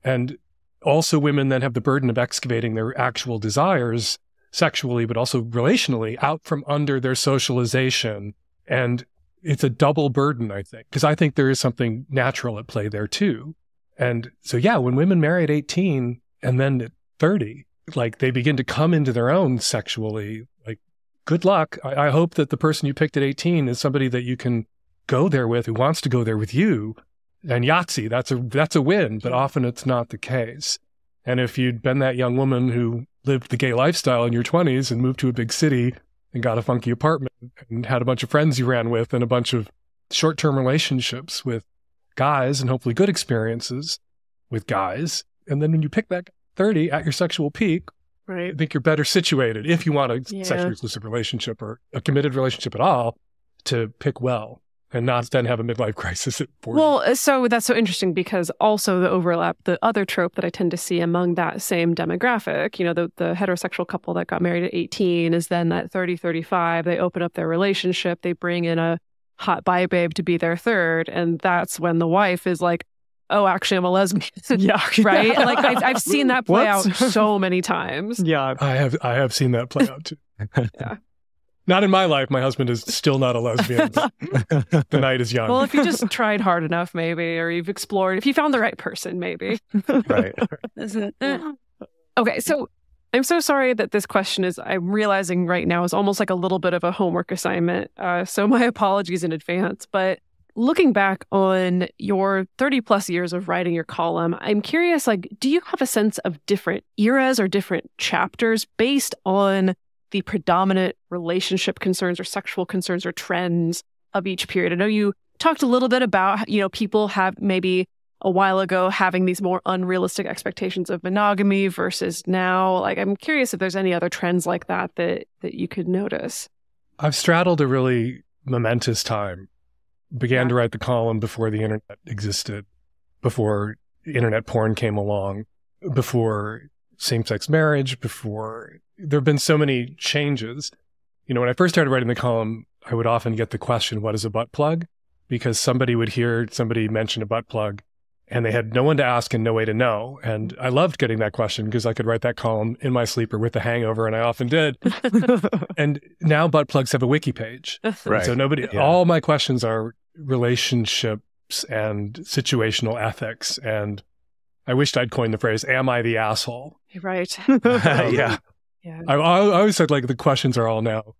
[SPEAKER 1] And also women then have the burden of excavating their actual desires sexually, but also relationally out from under their socialization. And it's a double burden, I think, because I think there is something natural at play there too. And so, when women marry at 18 and then at 30, they begin to come into their own sexually, good luck. I hope that the person you picked at 18 is somebody that you can go there with, who wants to go there with you. And Yahtzee, that's a win, but often it's not the case. And if you'd been that young woman who lived the gay lifestyle in your 20s and moved to a big city and got a funky apartment and had a bunch of friends you ran with and a bunch of short-term relationships with guys and hopefully good experiences with guys, and then when you pick that 30 at your sexual peak,
[SPEAKER 4] right,
[SPEAKER 1] I think you're better situated if you want a sexually exclusive relationship or a committed relationship at all to pick well and not then have a midlife crisis at 40.
[SPEAKER 4] Well, so that's so interesting because also the overlap, the other trope that I tend to see among that same demographic, the heterosexual couple that got married at 18 is then at 30, 35, they open up their relationship, they bring in a hot bi babe to be their third, and that's when the wife is like, oh, actually, I'm a lesbian. Right? I've seen that play out so many times.
[SPEAKER 3] Yeah.
[SPEAKER 1] I have seen that play out too.
[SPEAKER 4] Yeah.
[SPEAKER 1] Not in my life. My husband is still not a lesbian. The night is young.
[SPEAKER 4] Well, if you just tried hard enough, maybe, or you've explored, if you found the right person, maybe.
[SPEAKER 2] Right.
[SPEAKER 4] Okay, so I'm so sorry that this question I'm realizing right now is almost like a little bit of a homework assignment. So my apologies in advance. But looking back on your 30 plus years of writing your column, I'm curious, do you have a sense of different eras or different chapters based on the predominant relationship concerns or sexual concerns or trends of each period? I know you talked a little bit about, people have maybe a while ago having these more unrealistic expectations of monogamy versus now. I'm curious if there's any other trends like that you could notice.
[SPEAKER 1] I've straddled a really momentous time. Began to write the column before the internet existed, before internet porn came along, before same-sex marriage, before there have been so many changes. When I first started writing the column, I would often get the question, what is a butt plug? Because somebody would hear somebody mention a butt plug and they had no one to ask and no way to know. And I loved getting that question because I could write that column in my sleep or with a hangover, and I often did. And now butt plugs have a wiki page.
[SPEAKER 2] Right.
[SPEAKER 1] So all my questions are relationships and situational ethics. And I wished I'd coined the phrase, am I the asshole?
[SPEAKER 4] Right.
[SPEAKER 2] Yeah.
[SPEAKER 1] I always said the questions are all now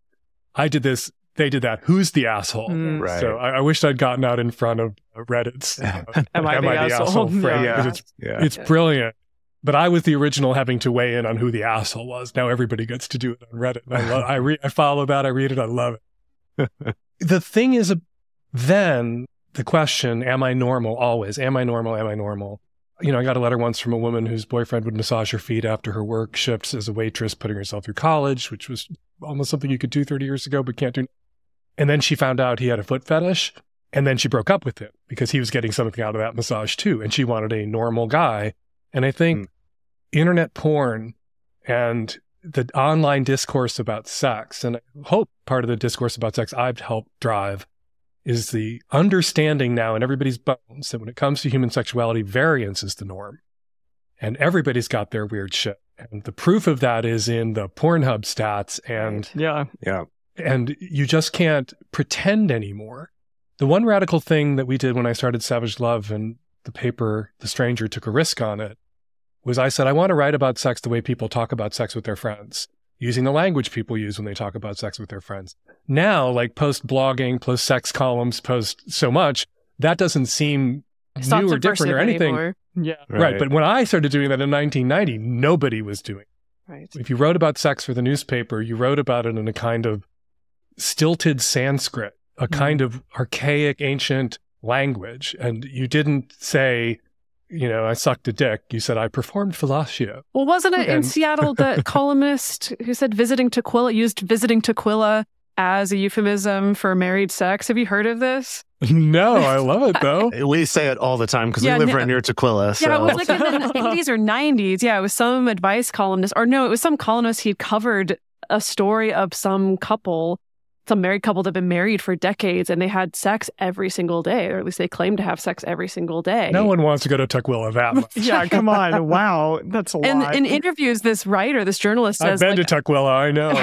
[SPEAKER 1] I did this, they did that. Who's the asshole?
[SPEAKER 2] Right.
[SPEAKER 1] So I wished I'd gotten out in front of Reddit's
[SPEAKER 3] Am I the asshole?
[SPEAKER 1] frame,
[SPEAKER 3] Yeah.
[SPEAKER 1] 'cause it's brilliant. But I was the original having to weigh in on who the asshole was. Now everybody gets to do it on Reddit. And I follow that. I read it. I love it. The thing is, then the question, am I normal? Always. Am I normal? Am I normal? You know, I got a letter once from a woman whose boyfriend would massage her feet after her work shifts as a waitress, putting herself through college, which was almost something you could do 30 years ago, but can't do. And then she found out he had a foot fetish. And then she broke up with him because he was getting something out of that massage too. And she wanted a normal guy. And I think internet porn and the online discourse about sex, and I hope part of the discourse about sex I've helped drive, is the understanding now in everybody's bones that when it comes to human sexuality, variance is the norm. And everybody's got their weird shit. And the proof of that is in the Pornhub stats. And and you just can't pretend anymore. The one radical thing that we did when I started Savage Love and the paper, The Stranger, took a risk on it, was I said, I want to write about sex the way people talk about sex with their friends, using the language people use when they talk about sex with their friends. Now, like post-blogging, post-sex columns, post so much, that doesn't seem new or different or anything.
[SPEAKER 3] Anymore. Yeah.
[SPEAKER 1] Right. But when I started doing that in 1990, nobody was doing it.
[SPEAKER 4] Right.
[SPEAKER 1] If you wrote about sex for the newspaper, you wrote about it in a kind of stilted Sanskrit, a kind of archaic, ancient language. And you didn't say, you know, I sucked a dick. You said, I performed fellatio.
[SPEAKER 4] Well, wasn't it in Seattle the columnist who said visiting Tequila, used visiting Tequila as a euphemism for married sex? Have you heard of this?
[SPEAKER 1] No, I love it though.
[SPEAKER 2] We say it all the time because we live right near Tequila. So.
[SPEAKER 4] Yeah, it was like in the 80s or 90s. Yeah, it was some advice columnist, or no, it was some columnist. He'd covered a story of some couple, some married couple that had been married for decades, and they had sex every single day, or at least they claimed to have sex every single day.
[SPEAKER 1] No one wants to go to Tequila that much.
[SPEAKER 3] Yeah, come on. Wow, that's a lot.
[SPEAKER 4] And in interviews, this journalist says,
[SPEAKER 1] I've been to Tequila, I know.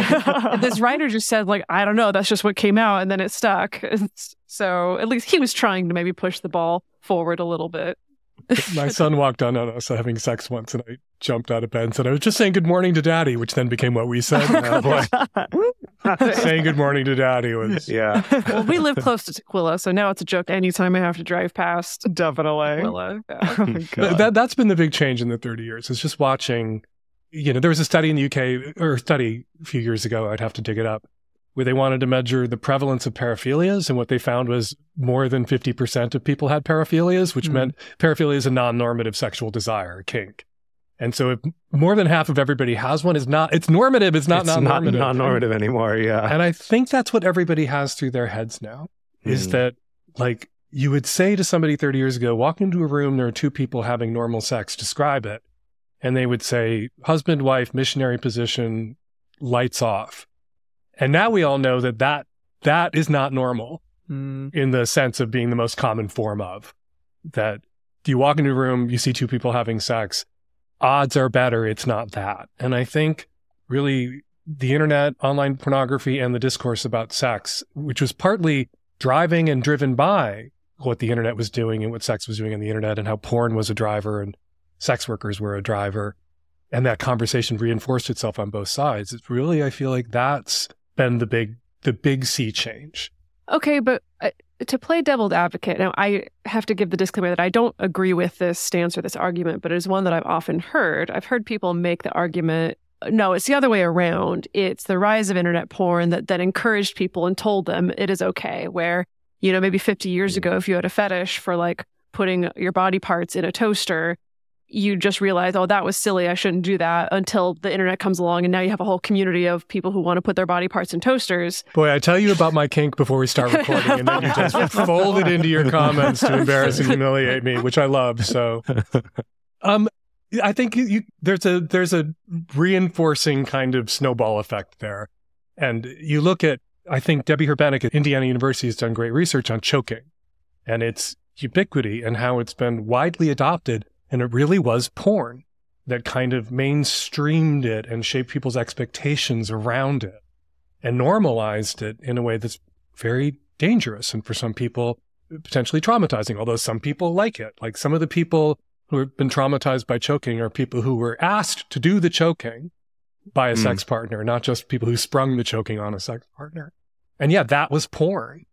[SPEAKER 4] this writer just said, like, I don't know, that's just what came out, and then it stuck. So at least he was trying to maybe push the ball forward a little bit.
[SPEAKER 1] My son walked on us having sex once, and I jumped out of bed and said, I was just saying good morning to Daddy, which then became what we said. Saying good morning to Daddy was...
[SPEAKER 2] Yeah.
[SPEAKER 4] Well, we live close to Tequila, so now it's a joke anytime I have to drive past
[SPEAKER 3] Definitely.
[SPEAKER 4] Tequila. Yeah.
[SPEAKER 1] That's been the big change in the 30 years. It's just watching, you know, there was a study in the UK, or a study a few years ago, I'd have to dig it up, where they wanted to measure the prevalence of paraphilias. And what they found was more than 50% of people had paraphilias, which meant paraphilia is a non-normative sexual desire, a kink. And so if more than half of everybody has one, it's normative, it's not non-normative.
[SPEAKER 2] It's not non-normative anymore, yeah.
[SPEAKER 1] And I think that's what everybody has through their heads now, is that, like, you would say to somebody 30 years ago, walk into a room, there are two people having normal sex, describe it. And they would say, husband, wife, missionary position, lights off. And now we all know that is not normal in the sense of being the most common form of. That you walk into a room, you see two people having sex, odds are better it's not that. And I think really the internet, online pornography, and the discourse about sex, which was partly driving and driven by what the internet was doing and what sex was doing on the internet, and how porn was a driver and sex workers were a driver, and that conversation reinforced itself on both sides. It's really, I feel like that's been the big sea change.
[SPEAKER 4] Okay, but to play devil's advocate, now I have to give the disclaimer that I don't agree with this stance or this argument, but it is one that I've often heard. I've heard people make the argument, no, it's the other way around. It's the rise of internet porn that encouraged people and told them it is okay, where, you know, maybe 50 years ago, if you had a fetish for like putting your body parts in a toaster, you just realize, oh, that was silly, I shouldn't do that, until the internet comes along, and now you have a whole community of people who want to put their body parts in toasters.
[SPEAKER 1] Boy, I tell you about my kink before we start recording, and then you just fold it into your comments to embarrass and humiliate me, which I love. So, I think there's a reinforcing kind of snowball effect there. And you look at, I think Debbie Herbenek at Indiana University has done great research on choking and its ubiquity and how it's been widely adopted. And it really was porn that kind of mainstreamed it and shaped people's expectations around it and normalized it in a way that's very dangerous. And for some people, potentially traumatizing, although some people like it. Like some of the people who have been traumatized by choking are people who were asked to do the choking by a sex partner, not just people who sprung the choking on a sex partner. And yeah, that was porn.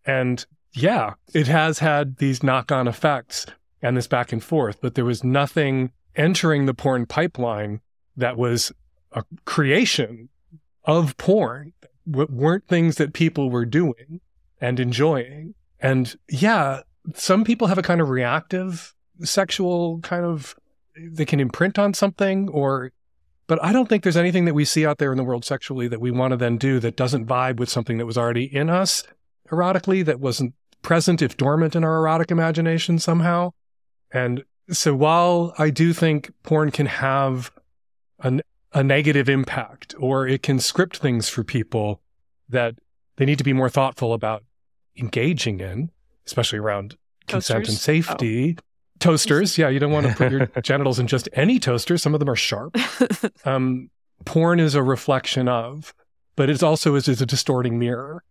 [SPEAKER 1] And yeah, it has had these knock-on effects and this back and forth, but there was nothing entering the porn pipeline that was a creation of porn. Weren't things that people were doing and enjoying. And yeah, some people have a kind of reactive sexual kind of, they can imprint on something, but I don't think there's anything that we see out there in the world sexually that we want to then do that doesn't vibe with something that was already in us erotically, that wasn't present if dormant in our erotic imagination somehow. And so while I do think porn can have a negative impact, or it can script things for people that they need to be more thoughtful about engaging in, especially around consent and safety. Oh. Toasters, yeah, you don't want to put your genitals in just any toaster. Some of them are sharp. Porn is a reflection of, but it also is a distorting mirror.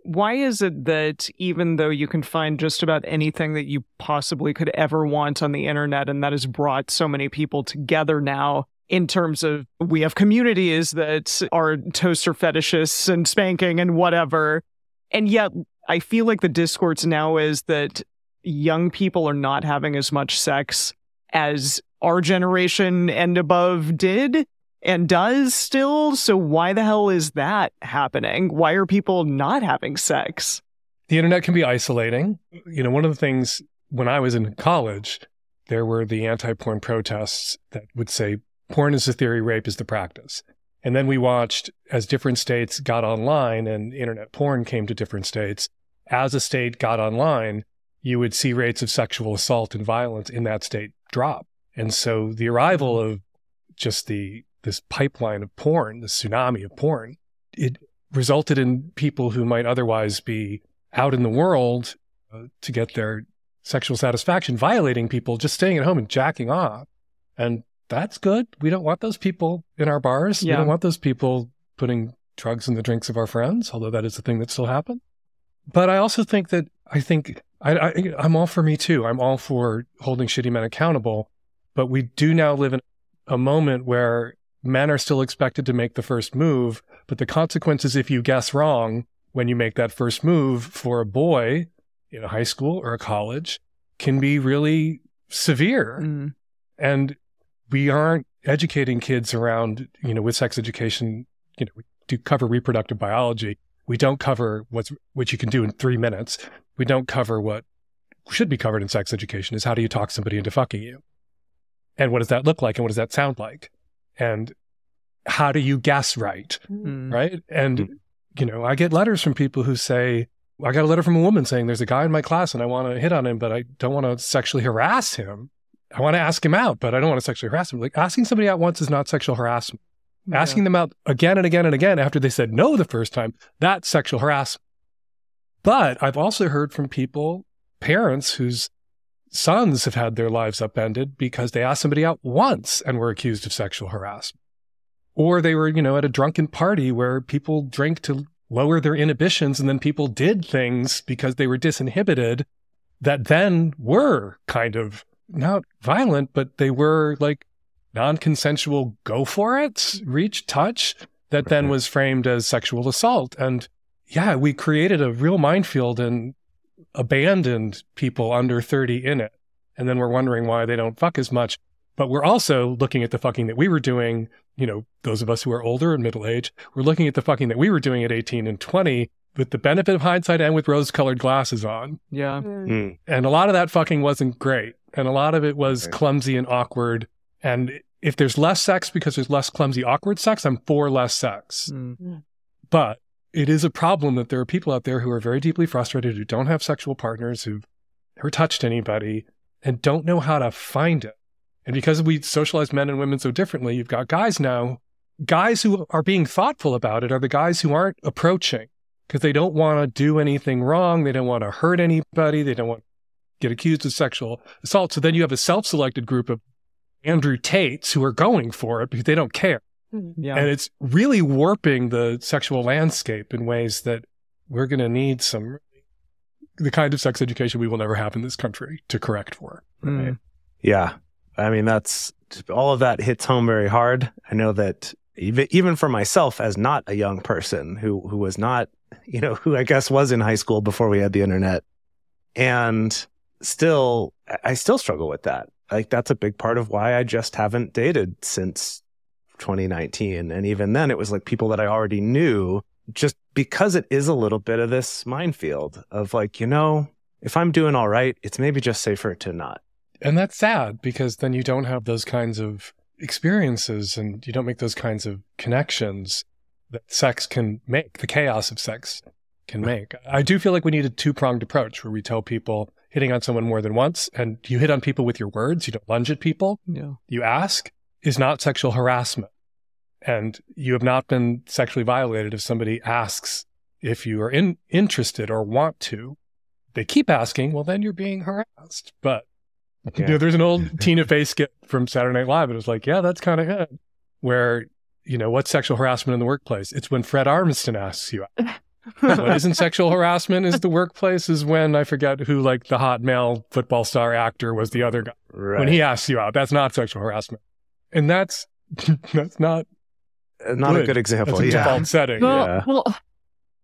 [SPEAKER 3] Why is it that even though you can find just about anything that you possibly could ever want on the internet, and that has brought so many people together now in terms of, we have communities that are toaster fetishists and spanking and whatever, and yet I feel like the discourse now is that young people are not having as much sex as our generation and above did and does still. So why the hell is that happening? Why are people not having sex?
[SPEAKER 1] The internet can be isolating. You know, one of the things when I was in college, there were the anti-porn protests that would say porn is the theory, rape is the practice. And then we watched as different states got online and internet porn came to different states. As a state got online, you would see rates of sexual assault and violence in that state drop. And so the arrival of just this pipeline of porn, this tsunami of porn, it resulted in people who might otherwise be out in the world to get their sexual satisfaction, violating people, just staying at home and jacking off. And that's good. We don't want those people in our bars. Yeah. We don't want those people putting drugs in the drinks of our friends, although that is the thing that still happens. But I also think that I'm all for Me Too. I'm all for holding shitty men accountable. But we do now live in a moment where men are still expected to make the first move, but the consequences if you guess wrong when you make that first move for a boy in a high school or a college can be really severe. Mm. And we aren't educating kids around, with sex education. We do cover reproductive biology. We don't cover what you can do in 3 minutes. We don't cover what should be covered in sex education is how do you talk somebody into fucking you? And what does that look like? And what does that sound like? And how do you guess right? Mm. Right? And, I get letters from people who say, I got a letter from a woman saying there's a guy in my class and I want to hit on him, but I don't want to sexually harass him. I want to ask him out, but I don't want to sexually harass him. Like, asking somebody out once is not sexual harassment. Yeah. Asking them out again and again and again after they said no the first time, that's sexual harassment. But I've also heard from people, parents whose sons have had their lives upended because they asked somebody out once and were accused of sexual harassment. Or they were, at a drunken party where people drink to lower their inhibitions, and then people did things because they were disinhibited that then were kind of not violent, but they were like non-consensual go for it, reach, touch, that then was framed as sexual assault. And yeah, we created a real minefield and abandoned people under 30 in it. And then we're wondering why they don't fuck as much. But we're also looking at the fucking that we were doing, those of us who are older and middle age, we're looking at the fucking that we were doing at 18 and 20 with the benefit of hindsight and with rose-colored glasses on.
[SPEAKER 3] Yeah.
[SPEAKER 1] Mm. And a lot of that fucking wasn't great. And a lot of it was clumsy and awkward. And if there's less sex because there's less clumsy, awkward sex, I'm for less sex. Mm. But it is a problem that there are people out there who are very deeply frustrated, who don't have sexual partners, who've never touched anybody, and don't know how to find it. And because we socialize men and women so differently, you've got guys now, guys who are being thoughtful about it are the guys who aren't approaching because they don't want to do anything wrong. They don't want to hurt anybody. They don't want to get accused of sexual assault. So then you have a self-selected group of Andrew Tates who are going for it because they don't care. Yeah. And it's really warping the sexual landscape in ways that we're going to need the kind of sex education we will never have in this country to correct for. Right?
[SPEAKER 2] Yeah. I mean, all of that hits home very hard. I know that even for myself as not a young person who was not, who I guess was in high school before we had the internet. And I still struggle with that. Like, that's a big part of why I just haven't dated since 2019. And even then it was like people that I already knew, just because it is a little bit of this minefield of like, if I'm doing all right, it's maybe just safer to not.
[SPEAKER 1] And that's sad, because then you don't have those kinds of experiences and you don't make those kinds of connections that sex can make, the chaos of sex can make. I do feel like we need a two-pronged approach where we tell people hitting on someone more than once, and you hit on people with your words, you don't lunge at people, you ask, is not sexual harassment. And you have not been sexually violated if somebody asks if you are interested or want to. They keep asking, well, then you're being harassed. But there's an old Tina Fey skit from Saturday Night Live, and it was like, yeah, that's kind of it. Where, what's sexual harassment in the workplace? It's when Fred Armisen asks you out. What isn't sexual harassment is the workplace is when, I forget who, like the hot male football star actor was the other guy. Right. When he asks you out, that's not sexual harassment. And that's not
[SPEAKER 2] a good example.
[SPEAKER 1] That's a default setting.
[SPEAKER 4] Well,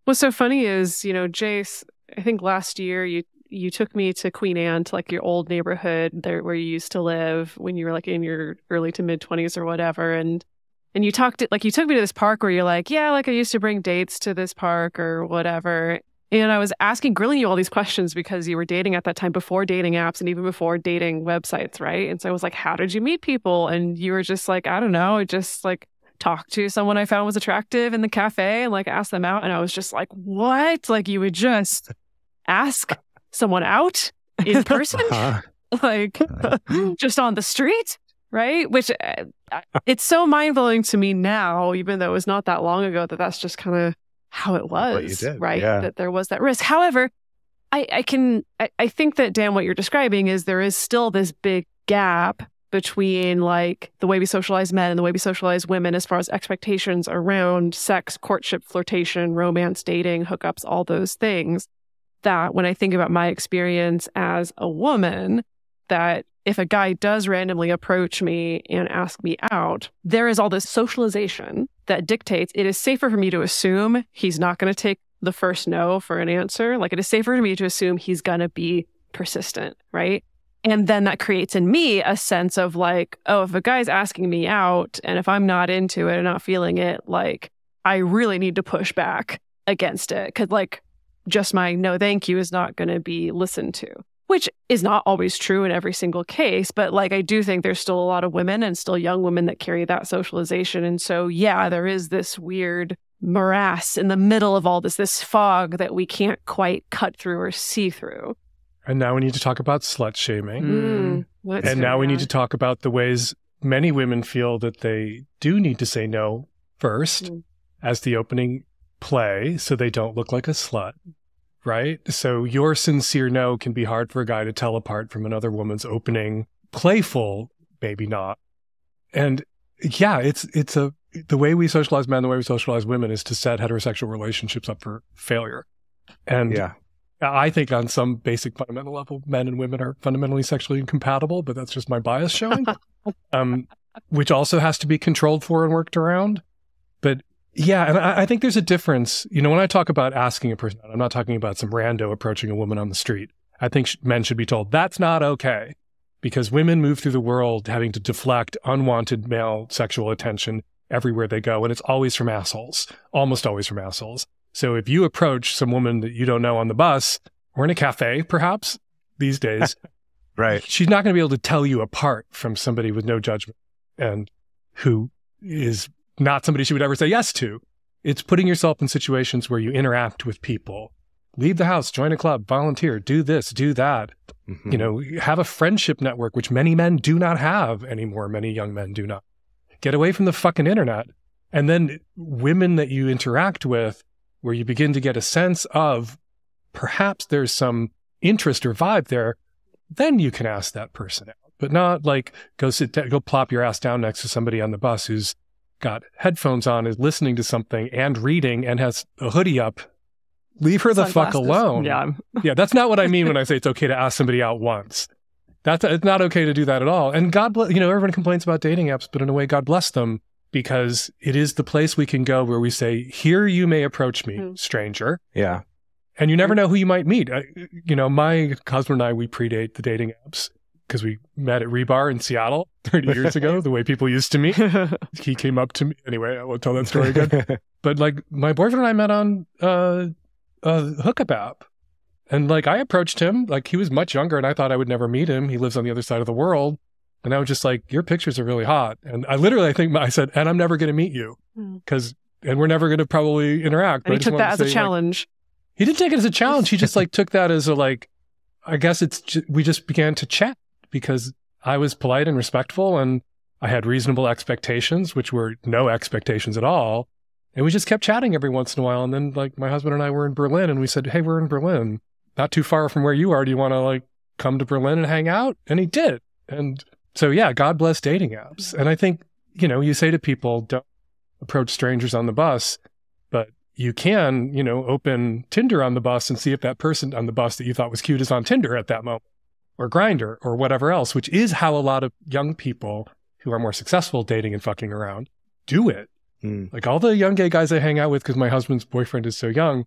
[SPEAKER 4] what's so funny is, Jace, I think last year you took me to Queen Anne, to like your old neighborhood there where you used to live when you were like in your early to mid 20s or whatever. And you took me to this park where you're like, yeah, like I used to bring dates to this park or whatever. And I was grilling you all these questions because you were dating at that time, before dating apps and even before dating websites, right? And so I was like, how did you meet people? And you were just like, I don't know, I just like talked to someone I found was attractive in the cafe and like asked them out. And I was just like, what? Like, you would just ask someone out in person? Like, just on the street? Right? Which it's so mind-blowing to me now, even though it was not that long ago, that's just kind of how it was, right? Yeah. That there was that risk. However, I think that, Dan, what you're describing is there is still this big gap between like the way we socialize men and the way we socialize women as far as expectations around sex, courtship, flirtation, romance, dating, hookups, all those things. That when I think about my experience as a woman, that if a guy does randomly approach me and ask me out, there is all this socialization that dictates it is safer for me to assume he's not going to take the first no for an answer. Like, it is safer for me to assume he's going to be persistent, right? And then that creates in me a sense of like, oh, if a guy's asking me out and if I'm not into it and not feeling it, like, I really need to push back against it. Because like, just my no thank you is not going to be listened to. Which is not always true in every single case, but like I do think there's still a lot of women and still young women that carry that socialization. And so, yeah, there is this weird morass in the middle of all this fog that we can't quite cut through or see through.
[SPEAKER 1] And now we need to talk about slut shaming. And now we need to talk about the ways many women feel that they do need to say no first as the opening play so they don't look like a slut. Right? So your sincere no can be hard for a guy to tell apart from another woman's opening, playful, maybe not. And yeah, it's the way we socialize men, the way we socialize women is to set heterosexual relationships up for failure. And I think on some basic fundamental level, men and women are fundamentally sexually incompatible, but that's just my bias showing, which also has to be controlled for and worked around. But yeah, and I think there's a difference. When I talk about asking a person out, I'm not talking about some rando approaching a woman on the street. I think men should be told that's not okay, because women move through the world having to deflect unwanted male sexual attention everywhere they go, and it's always from assholes, almost always from assholes. So if you approach some woman that you don't know on the bus or in a cafe, perhaps these days,
[SPEAKER 2] right,
[SPEAKER 1] she's not going to be able to tell you apart from somebody with no judgment and who is not somebody she would ever say yes to. It's putting yourself in situations where you interact with people. Leave the house, join a club, volunteer, do this, do that. Have a friendship network, which many men do not have anymore. Many young men do not. Get away from the fucking internet. And then women that you interact with, where you begin to get a sense of perhaps there's some interest or vibe there, then you can ask that person out. But not like go plop your ass down next to somebody on the bus who's got headphones on, is listening to something and reading and has a hoodie up. Leave her the fuck alone. Yeah, that's not what I mean when I say it's okay to ask somebody out once. It's not okay to do that at all. And God bless, everyone complains about dating apps, but in a way, God bless them, because it is the place we can go where we say, here you may approach me, stranger.
[SPEAKER 2] Yeah.
[SPEAKER 1] And you never know who you might meet. My husband and I, we predate the dating apps because we met at Rebar in Seattle 30 years ago, the way people used to meet. He came up to me. Anyway, I won't tell that story again. But like my boyfriend and I met on a hookup app. And like I approached him, like he was much younger and I thought I would never meet him. He lives on the other side of the world. And I was just like, your pictures are really hot. And I said, and I'm never going to meet you and we're never going to probably interact.
[SPEAKER 4] And he took that as a challenge.
[SPEAKER 1] He didn't take it as a challenge. He just like took that as a I guess we just began to chat because I was polite and respectful and I had reasonable expectations, which were no expectations at all. And we just kept chatting every once in a while. And then like my husband and I were in Berlin and we said, hey, we're in Berlin, not too far from where you are. Do you want to like come to Berlin and hang out? And he did. And so, yeah, God bless dating apps. And I think, you say to people, don't approach strangers on the bus, but you can, open Tinder on the bus and see if that person on the bus that you thought was cute is on Tinder at that moment, or Grindr, or whatever else, which is how a lot of young people who are more successful dating and fucking around do it. Like all the young gay guys I hang out with, because my husband's boyfriend is so young,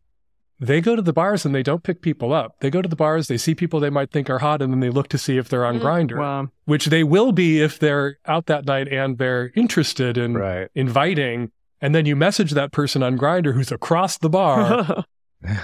[SPEAKER 1] they go to the bars and they don't pick people up. They go to the bars, they see people they might think are hot, and then they look to see if they're on Grindr, which they will be if they're out that night and they're interested in inviting. And then you message that person on Grindr who's across the bar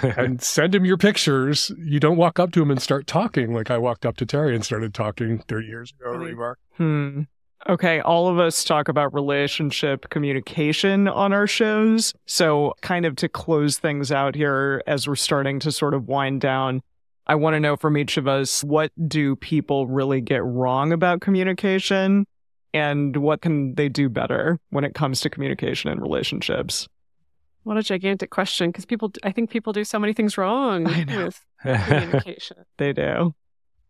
[SPEAKER 1] and send him your pictures. You don't walk up to him and start talking like I walked up to Terry and started talking 30 years ago at Rebar.
[SPEAKER 3] Okay, all of us talk about relationship communication on our shows. So kind of to close things out here as we're starting to sort of wind down, I want to know from each of us, what do people really get wrong about communication? And what can they do better when it comes to communication in relationships?
[SPEAKER 4] What a gigantic question, because I think people do so many things wrong with communication.
[SPEAKER 3] They do.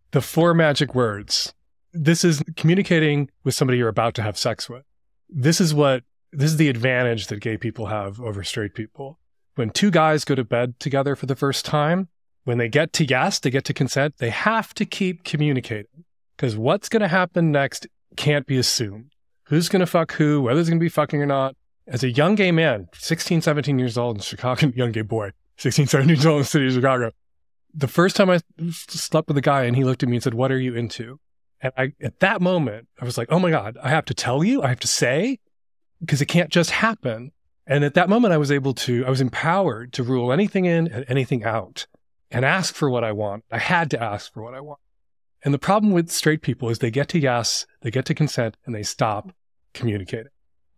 [SPEAKER 1] The 4 magic words. This is communicating with somebody you're about to have sex with. This is the advantage that gay people have over straight people. When 2 guys go to bed together for the first time, when they get to yes, they get to consent, they have to keep communicating. Because what's going to happen next can't be assumed. Who's going to fuck who, whether there's going to be fucking or not. As a young gay man, 16, 17 years old in Chicago, young gay boy, 16, 17 years old in the city of Chicago, the first time I slept with a guy and he looked at me and said, what are you into? And at that moment, I was like, oh my God, I have to tell you, I have to say, because it can't just happen. And at that moment, I was empowered to rule anything in and anything out and ask for what I want. I had to ask for what I want. And the problem with straight people is they get to yes, they get to consent, and they stop communicating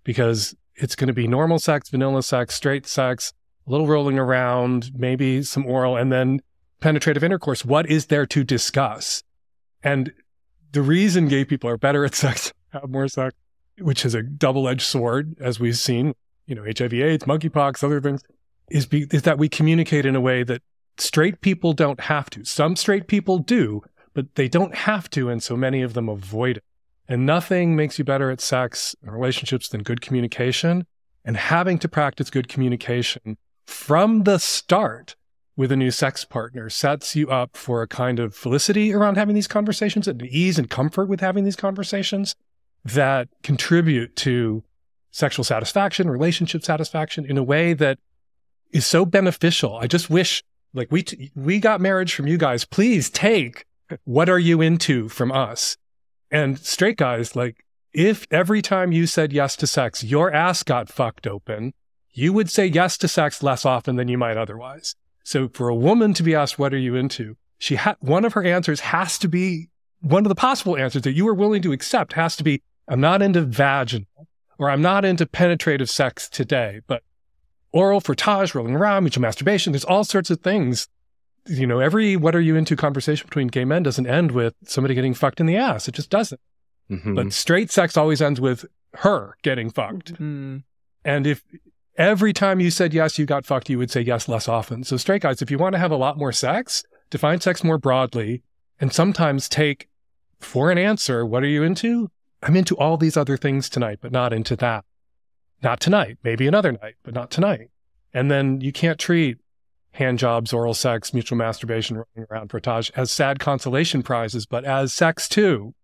[SPEAKER 1] because it's going to be normal sex, vanilla sex, straight sex, a little rolling around, maybe some oral, and then penetrative intercourse. What is there to discuss? And the reason gay people are better at sex, have more sex, which is a double-edged sword, as we've seen, HIV, AIDS, monkeypox, other things, is that we communicate in a way that straight people don't have to. Some straight people do, but they don't have to, and so many of them avoid it. And nothing makes you better at sex and relationships than good communication, and having to practice good communication from the start with a new sex partner sets you up for a kind of felicity around having these conversations and ease and comfort with having these conversations that contribute to sexual satisfaction, relationship satisfaction in a way that is so beneficial. I just wish, like, we got marriage from you guys. Please take what are you into from us. And straight guys, like, if every time you said yes to sex, your ass got fucked open, you would say yes to sex less often than you might otherwise. So for a woman to be asked, what are you into? One of her answers has to be, one of the possible answers that you are willing to accept has to be, I'm not into vaginal, or I'm not into penetrative sex today, but oral, frottage, rolling around, mutual masturbation, there's all sorts of things. Every what are you into conversation between gay men doesn't end with somebody getting fucked in the ass. It just doesn't. Mm-hmm. But straight sex always ends with her getting fucked. Mm-hmm. And if every time you said yes, you got fucked, you would say yes less often. So straight guys, if you want to have a lot more sex, define sex more broadly, and sometimes take for an answer, what are you into? I'm into all these other things tonight, but not into that. Not tonight, maybe another night, but not tonight. And then you can't treat hand jobs, oral sex, mutual masturbation, running around, frottage as sad consolation prizes, but as sex too,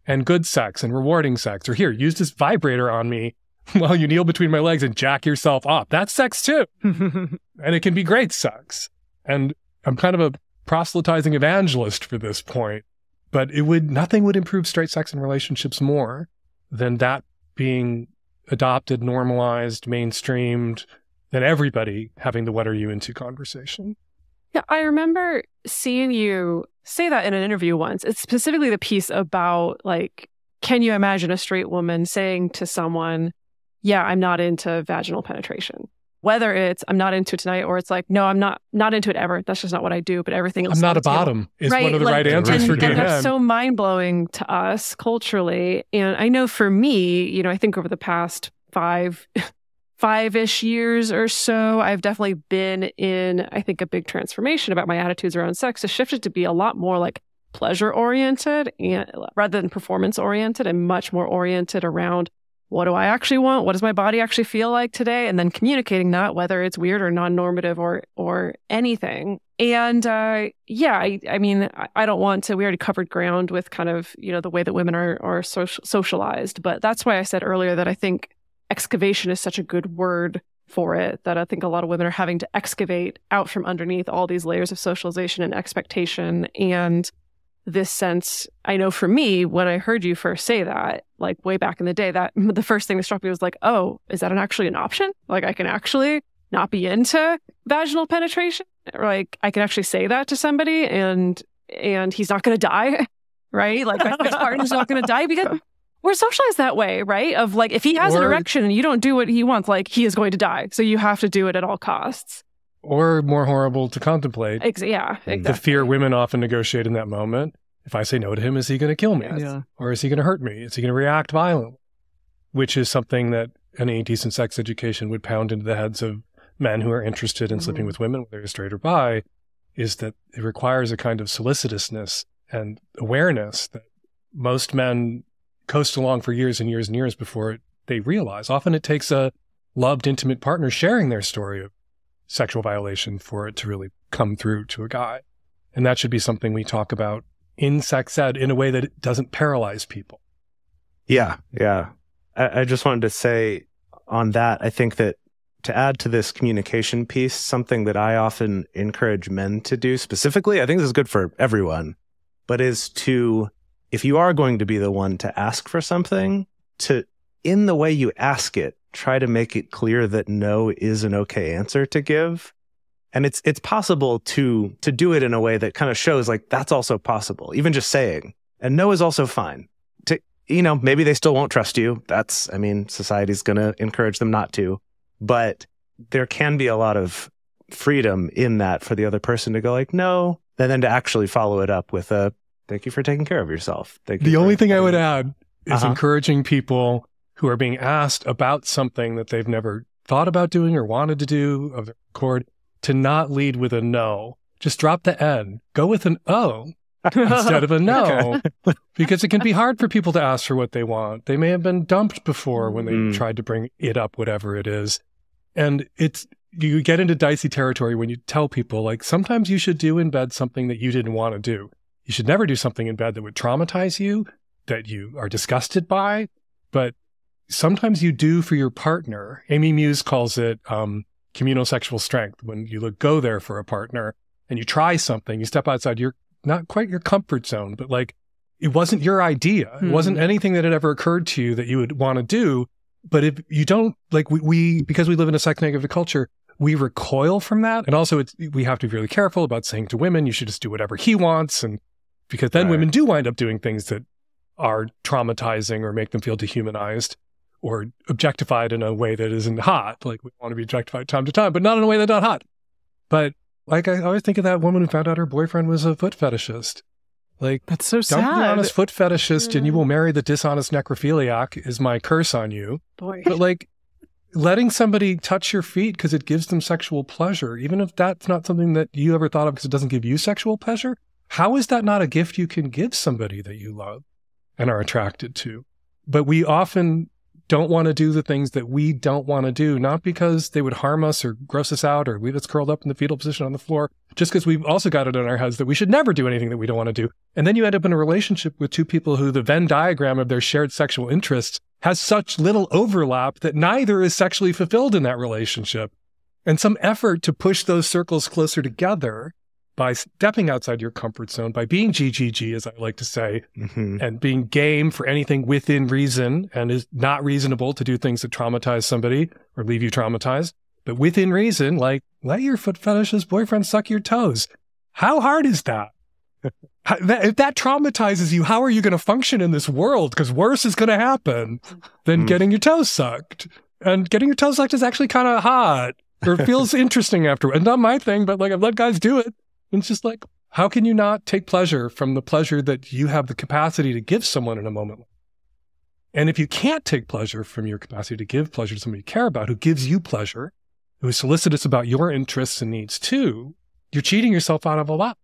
[SPEAKER 1] and good sex and rewarding sex. Or here, use this vibrator on me while you kneel between my legs and jack yourself up. That's sex too. And it can be great sex. And I'm kind of a proselytizing evangelist for this point, but nothing would improve straight sex in relationships more than that being adopted, normalized, mainstreamed, than everybody having the "what are you into" conversation.
[SPEAKER 4] Yeah, I remember seeing you say that in an interview once. It's specifically the piece about, like, can you imagine a straight woman saying to someone, yeah, I'm not into vaginal penetration. Whether it's I'm not into it tonight, or it's like, no, I'm not into it ever. That's just not what I do. But everything else.
[SPEAKER 1] I'm not a bottom is
[SPEAKER 4] right?
[SPEAKER 1] one of the right answers for gay men.
[SPEAKER 4] That's so mind-blowing to us culturally. And I know for me, I think over the past five-ish years or so, I've definitely been in, I think, a big transformation about my attitudes around sex. It's shifted to be a lot more like pleasure-oriented and rather than performance-oriented, and much more oriented around, what do I actually want? What does my body actually feel like today? And then communicating that, whether it's weird or non-normative or anything. And I mean, I don't want to, we already covered ground with kind of, the way that women are socialized. But that's why I said earlier that I think excavation is such a good word for it, that I think a lot of women are having to excavate out from underneath all these layers of socialization and expectation. And this sense, I know for me, when I heard you first say that, like way back in the day, that the first thing that struck me was like, oh, is that actually an option? Like, I can actually not be into vaginal penetration? Or like, I can actually say that to somebody and he's not going to die, right? Like, my partner's not going to die, because we're socialized that way, right? Of like, if he has an erection and you don't do what he wants, like, he is going to die. So you have to do it at all costs.
[SPEAKER 1] Or more horrible to contemplate.
[SPEAKER 4] Yeah, exactly.
[SPEAKER 1] The fear women often negotiate in that moment. If I say no to him, is he going to kill me?
[SPEAKER 3] Yeah.
[SPEAKER 1] Or is he going to hurt me? Is he going to react violently? Which is something that any decent sex education would pound into the heads of men who are interested in sleeping with women, whether they're straight or bi, is that it requires a kind of solicitousness and awareness that most men coast along for years and years and years before they realize. Often it takes a loved, intimate partner sharing their story of sexual violation for it to really come through to a guy. And that should be something we talk about in sex ed in a way that it doesn't paralyze people.
[SPEAKER 2] Yeah. I just wanted to say on that, I think that to add to this communication piece, something that I often encourage men to do specifically, I think this is good for everyone, but is to, if you are going to be the one to ask for something, to, in the way you ask it, try to make it clear that no is an okay answer to give. And it's possible to do it in a way that kind of shows like that's also possible, even just saying, and no is also fine. To, maybe they still won't trust you. Society's going to encourage them not to, but there can be a lot of freedom in that for the other person to go like, no, and then to actually follow it up with a, thank you for taking care of yourself.
[SPEAKER 1] The only thing I would add is encouraging people who are being asked about something that they've never thought about doing or wanted to do of their accord to not lead with a no. Just drop the N. Go with an O instead of a no. Because it can be hard for people to ask for what they want. They may have been dumped before when they tried to bring it up, whatever it is. And you get into dicey territory when you tell people, like, sometimes you should do in bed something that you didn't want to do. You should never do something in bed that would traumatize you, that you are disgusted by, but sometimes you do for your partner. Amy Muse calls it communal sexual strength. When you go there for a partner and you try something, you step outside not quite your comfort zone, but like it wasn't your idea. It wasn't anything that had ever occurred to you that you would want to do. But if you don't, like we because we live in a sex negative culture, we recoil from that. And also we have to be really careful about saying to women, you should just do whatever he wants. And because then women do wind up doing things that are traumatizing or make them feel dehumanized or objectified in a way that isn't hot. Like we want to be objectified time to time, but not in a way that's not hot. But like I always think of that woman who found out her boyfriend was a foot fetishist. Like,
[SPEAKER 3] that's so sad.
[SPEAKER 1] Don't be honest foot fetishist and you will marry the dishonest necrophiliac is my curse on you.
[SPEAKER 4] Boy.
[SPEAKER 1] But like letting somebody touch your feet because it gives them sexual pleasure, even if that's not something that you ever thought of because it doesn't give you sexual pleasure, how is that not a gift you can give somebody that you love and are attracted to? But we often don't want to do the things that we don't want to do, not because they would harm us or gross us out or leave us curled up in the fetal position on the floor, just because we've also got it in our heads that we should never do anything that we don't want to do. And then you end up in a relationship with two people who the Venn diagram of their shared sexual interests has such little overlap that neither is sexually fulfilled in that relationship. And some effort to push those circles closer together by stepping outside your comfort zone, by being GGG, as I like to say, and being game for anything within reason, and is not reasonable to do things that traumatize somebody or leave you traumatized. But within reason, like, let your foot fetishist boyfriend suck your toes. How hard is that? If that traumatizes you, how are you going to function in this world? Because worse is going to happen than getting your toes sucked. And getting your toes sucked is actually kind of hot, or feels interesting afterward. And not my thing, but like, I've let guys do it. And it's just like, how can you not take pleasure from the pleasure that you have the capacity to give someone in a moment? And if you can't take pleasure from your capacity to give pleasure to somebody you care about, who gives you pleasure, who is solicitous about your interests and needs too, you're cheating yourself out of a lot.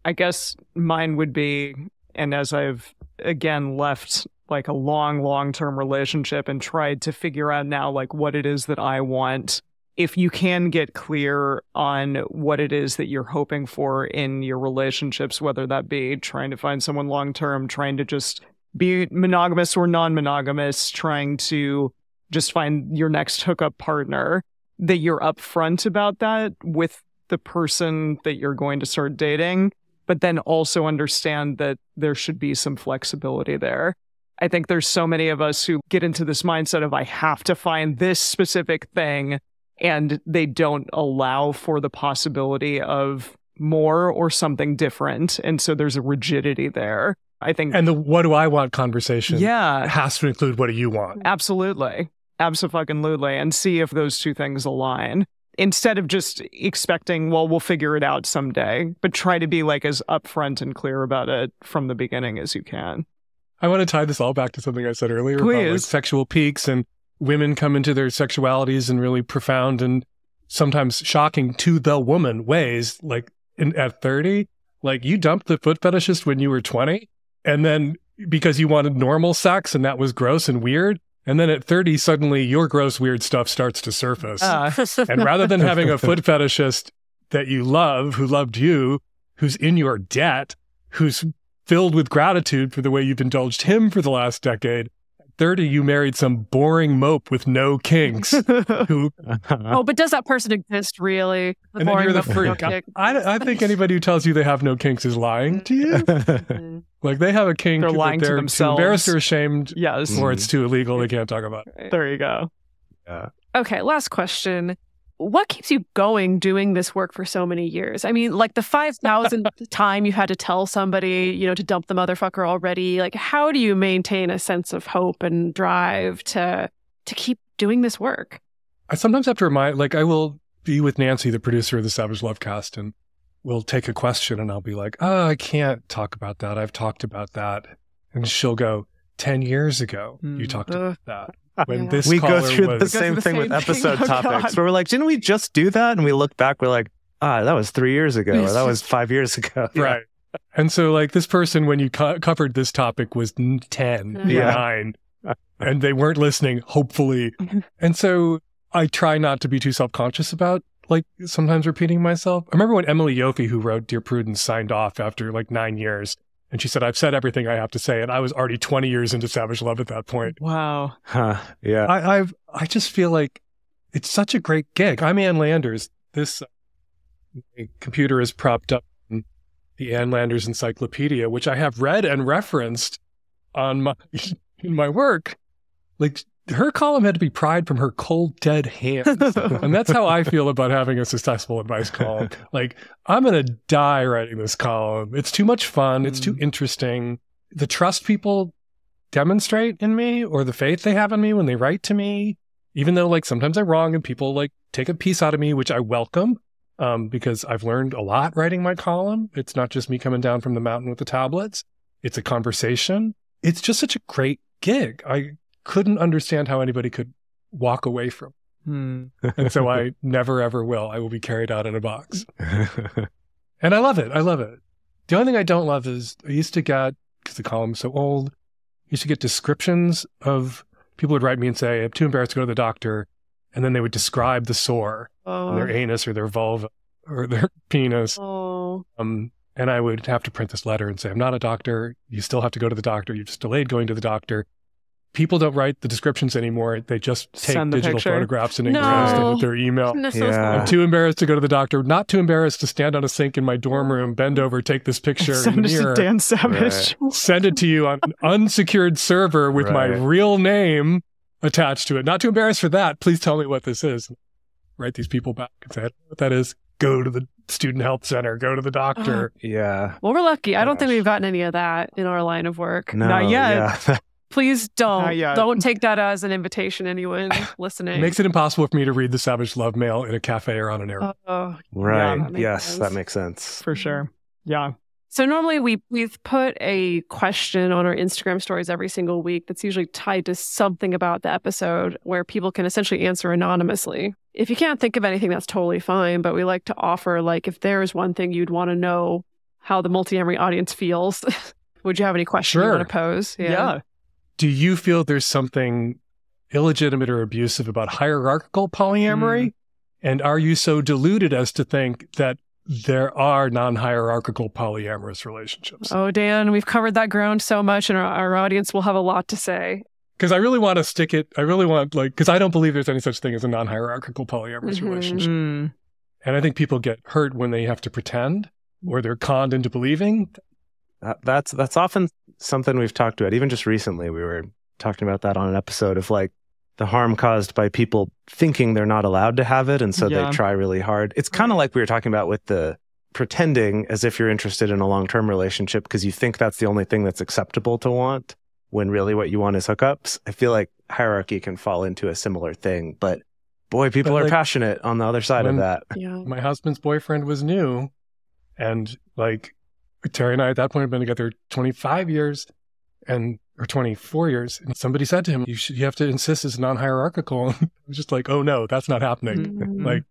[SPEAKER 3] I guess mine would be, and as I've again left like a long-term relationship and tried to figure out now like what it is that I want, if you can get clear on what it is that you're hoping for in your relationships, whether that be trying to find someone long-term, trying to just be monogamous or non-monogamous, trying to just find your next hookup partner, that you're upfront about that with the person that you're going to start dating, but then also understand that there should be some flexibility there. I think there's so many of us who get into this mindset of I have to find this specific thing, and they don't allow for the possibility of more or something different. And so there's a rigidity there, I think.
[SPEAKER 1] And the what do I want conversation
[SPEAKER 3] Yeah.
[SPEAKER 1] has to include what do you want?
[SPEAKER 3] Absolutely. Abso-fucking-lutely. And see if those two things align. Instead of just expecting, well, we'll figure it out someday, but try to be like as upfront and clear about it from the beginning as you can.
[SPEAKER 1] I want to tie this all back to something I said earlier about like sexual peaks, and women come into their sexualities in really profound and sometimes shocking to the woman ways. Like at 30, like you dumped the foot fetishist when you were 20, and then because you wanted normal sex and that was gross and weird. And then at 30, suddenly your gross, weird stuff starts to surface. And rather than having a foot fetishist that you love, who loved you, who's in your debt, who's filled with gratitude for the way you've indulged him for the last decade, at 30, you married some boring mope with no kinks. Who,
[SPEAKER 4] Oh, but does that person exist really?
[SPEAKER 1] and then you're the freak. I think anybody who tells you they have no kinks is lying to you. Like they have a kink,
[SPEAKER 3] They're lying to
[SPEAKER 1] too
[SPEAKER 3] themselves.
[SPEAKER 1] embarrassed or ashamed,
[SPEAKER 3] Yes.
[SPEAKER 1] or it's too illegal, they can't talk about it.
[SPEAKER 3] There you go.
[SPEAKER 2] Yeah.
[SPEAKER 4] Okay, last question. What keeps you going doing this work for so many years? I mean, like the 5,000th time you had to tell somebody, you know, to dump the motherfucker already. Like, how do you maintain a sense of hope and drive to keep doing this work?
[SPEAKER 1] I sometimes have to remind, like I will be with Nancy, the producer of the Savage Lovecast, and we'll take a question and I'll be like, oh, I can't talk about that. I've talked about that. And she'll go, 10 years ago, you talked about that. When this
[SPEAKER 2] we go
[SPEAKER 1] caller
[SPEAKER 2] through the
[SPEAKER 1] was...
[SPEAKER 2] same thing with episode topics
[SPEAKER 3] God.
[SPEAKER 2] where we're like, didn't we just do that? And we look back, we're like, that was 3 years ago, or that was 5 years ago.
[SPEAKER 1] Right. And so like this person, when you covered this topic, was 10, 9, and they weren't listening, hopefully. And so I try not to be too self-conscious about like sometimes repeating myself. I remember when Emily Yoffe, who wrote Dear Prudence, signed off after like 9 years. And she said, I've said everything I have to say. And I was already 20 years into Savage Love at that point.
[SPEAKER 3] Wow.
[SPEAKER 2] Yeah.
[SPEAKER 1] I just feel like it's such a great gig. I'm Ann Landers. This computer is propped up in the Ann Landers Encyclopedia, which I have read and referenced on in my work. Like her column had to be pried from her cold, dead hands. And that's how I feel about having a successful advice column. Like, I'm going to die writing this column. It's too much fun. It's too interesting. The trust people demonstrate in me, or the faith they have in me when they write to me, even though like sometimes I'm wrong and people like take a piece out of me, which I welcome, because I've learned a lot writing my column. It's not just me coming down from the mountain with the tablets. It's a conversation. It's just such a great gig. I couldn't understand how anybody could walk away from it. And so I never, ever will. I will be carried out in a box. And I love it. I love it. The only thing I don't love is I used to get, because the column's so old, I used to get descriptions of, people would write me and say, I'm too embarrassed to go to the doctor. And then they would describe the sore in their anus or their vulva. or their penis.
[SPEAKER 4] Oh.
[SPEAKER 1] And I would have to print this letter and say, I'm not a doctor. You still have to go to the doctor. You just delayed going to the doctor. People don't write the descriptions anymore. They just take digital photographs and enclose them with their email. I'm too embarrassed to go to the doctor. Not too embarrassed to stand on a sink in my dorm room, bend over, take this picture.
[SPEAKER 3] Send it to Dan Savage.
[SPEAKER 1] Right. Send it to you on an unsecured server with my real name attached to it. Not too embarrassed for that. Please tell me what this is. Write these people back and say, I don't know what that is. Go to the student health center. Go to the doctor.
[SPEAKER 2] Yeah.
[SPEAKER 4] Well, we're lucky. I don't think we've gotten any of that in our line of work.
[SPEAKER 2] No,
[SPEAKER 3] not yet.
[SPEAKER 2] Yeah.
[SPEAKER 4] Please don't. Don't take that as an invitation, anyone listening.
[SPEAKER 1] It makes it impossible for me to read the Savage Love mail in a cafe or on an airplane.
[SPEAKER 2] Right.
[SPEAKER 4] Yeah,
[SPEAKER 2] Yes, that makes sense.
[SPEAKER 3] For sure. Yeah.
[SPEAKER 4] So normally we've put a question on our Instagram stories every single week that's usually tied to something about the episode where people can essentially answer anonymously. If you can't think of anything, that's totally fine. But we like to offer, like, if there's one thing you'd want to know how the Multiamory audience feels, would you have any questions you want to pose?
[SPEAKER 3] Yeah.
[SPEAKER 1] Do you feel there's something illegitimate or abusive about hierarchical polyamory? And are you so deluded as to think that there are non-hierarchical polyamorous relationships?
[SPEAKER 4] Oh, Dan, we've covered that ground so much, and our audience will have a lot to say.
[SPEAKER 1] Because I really want to stick it. I really want, because I don't believe there's any such thing as a non-hierarchical polyamorous relationship. And I think people get hurt when they have to pretend or they're conned into believing.
[SPEAKER 2] That's often something we've talked about. Even just recently, we were talking about that on an episode of like the harm caused by people thinking they're not allowed to have it. And so they try really hard. It's kind of like we were talking about with the pretending as if you're interested in a long-term relationship because you think that's the only thing that's acceptable to want when really what you want is hookups. I feel like hierarchy can fall into a similar thing. But boy, people are passionate on the other side of that.
[SPEAKER 4] Yeah.
[SPEAKER 1] My husband's boyfriend was new. And like Terry and I at that point had been together 25 years or 24 years. And somebody said to him, you have to insist it's non-hierarchical. I was just like, oh no, that's not happening. Like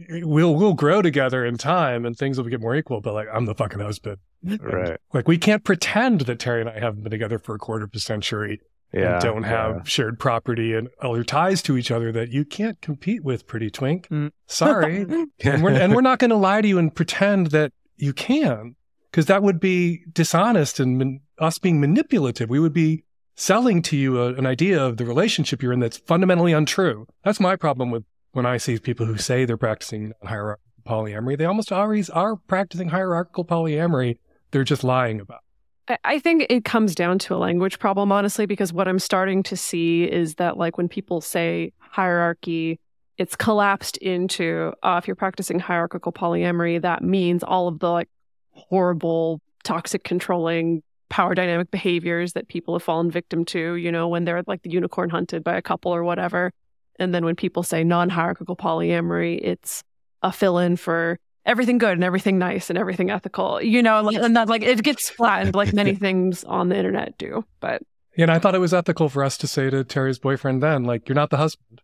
[SPEAKER 1] we'll grow together in time and things will get more equal, but like I'm the fucking husband.
[SPEAKER 2] Right.
[SPEAKER 1] Like we can't pretend that Terry and I haven't been together for a quarter of a century and don't have shared property and other ties to each other that you can't compete with, pretty twink. Sorry. and we're not going to lie to you and pretend that you can, because that would be dishonest and us being manipulative. We would be selling to you an idea of the relationship you're in that's fundamentally untrue. That's my problem with when I see people who say they're practicing hierarchical polyamory. They almost always are practicing hierarchical polyamory. They're just lying about it.
[SPEAKER 4] I think it comes down to a language problem, honestly, because what I'm starting to see is that, like, when people say hierarchy, it's collapsed into, if you're practicing hierarchical polyamory, that means all of the, like, horrible, toxic, controlling, power dynamic behaviors that people have fallen victim to, you know, when they're, like, the unicorn hunted by a couple or whatever. And then when people say non-hierarchical polyamory, it's a fill-in for everything good and everything nice and everything ethical, you know, like, and that, like, it gets flattened like many things on the internet do. But
[SPEAKER 1] and I thought it was ethical for us to say to Terry's boyfriend then, like, you're not the husband.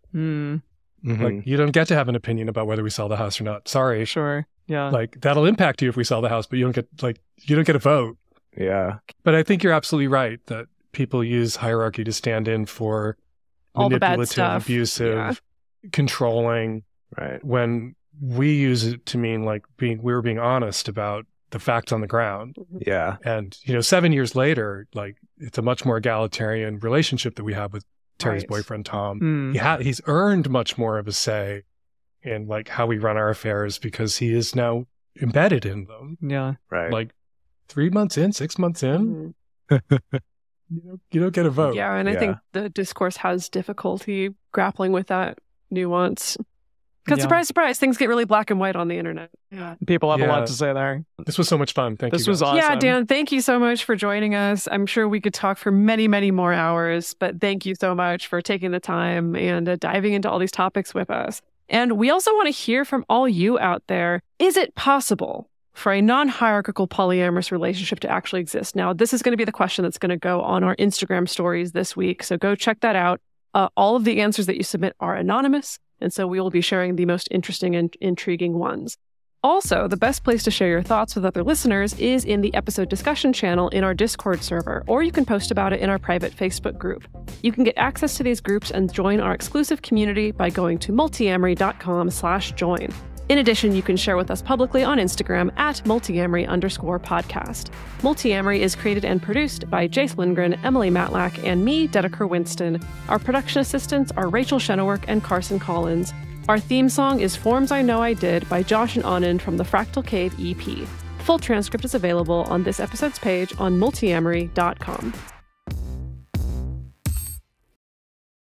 [SPEAKER 1] Like, you don't get to have an opinion about whether we sell the house or not. Sorry.
[SPEAKER 3] Sure. Yeah.
[SPEAKER 1] Like, that'll impact you if we sell the house, but you don't get a vote.
[SPEAKER 2] Yeah.
[SPEAKER 1] But I think you're absolutely right that people use hierarchy to stand in for
[SPEAKER 4] all
[SPEAKER 1] manipulative,
[SPEAKER 4] the bad stuff,
[SPEAKER 1] abusive, controlling.
[SPEAKER 2] Right.
[SPEAKER 1] When we use it to mean like we were being honest about the facts on the ground.
[SPEAKER 2] Yeah.
[SPEAKER 1] And, 7 years later, like, it's a much more egalitarian relationship that we have with Terry's boyfriend, Tom. He's earned much more of a say in, like, how we run our affairs because he is now embedded in them.
[SPEAKER 3] Yeah.
[SPEAKER 2] Right.
[SPEAKER 1] Like 3 months in, 6 months in, you don't get a vote.
[SPEAKER 4] Yeah, and I think the discourse has difficulty grappling with that nuance. Because surprise, surprise, things get really black and white on the internet. Yeah.
[SPEAKER 3] People have a lot to say there.
[SPEAKER 1] This was so much fun. Thank you.
[SPEAKER 3] This was awesome.
[SPEAKER 4] Yeah, Dan, thank you so much for joining us. I'm sure we could talk for many, many more hours, but thank you so much for taking the time and diving into all these topics with us. And we also want to hear from all you out there. Is it possible for a non-hierarchical polyamorous relationship to actually exist? Now, this is going to be the question that's going to go on our Instagram stories this week, so go check that out. All of the answers that you submit are anonymous, and so we will be sharing the most interesting and intriguing ones. Also, the best place to share your thoughts with other listeners is in the episode discussion channel in our Discord server, or you can post about it in our private Facebook group. You can get access to these groups and join our exclusive community by going to multiamory.com/join. In addition, you can share with us publicly on Instagram at Multiamory_podcast. Multiamory is created and produced by Jace Lindgren, Emily Matlack, and me, Dedeker Winston. Our production assistants are Rachel Shenowork and Carson Collins. Our theme song is Forms I Know I Did by Josh and Anand from the Fractal Cave EP. Full transcript is available on this episode's page on multiamory.com.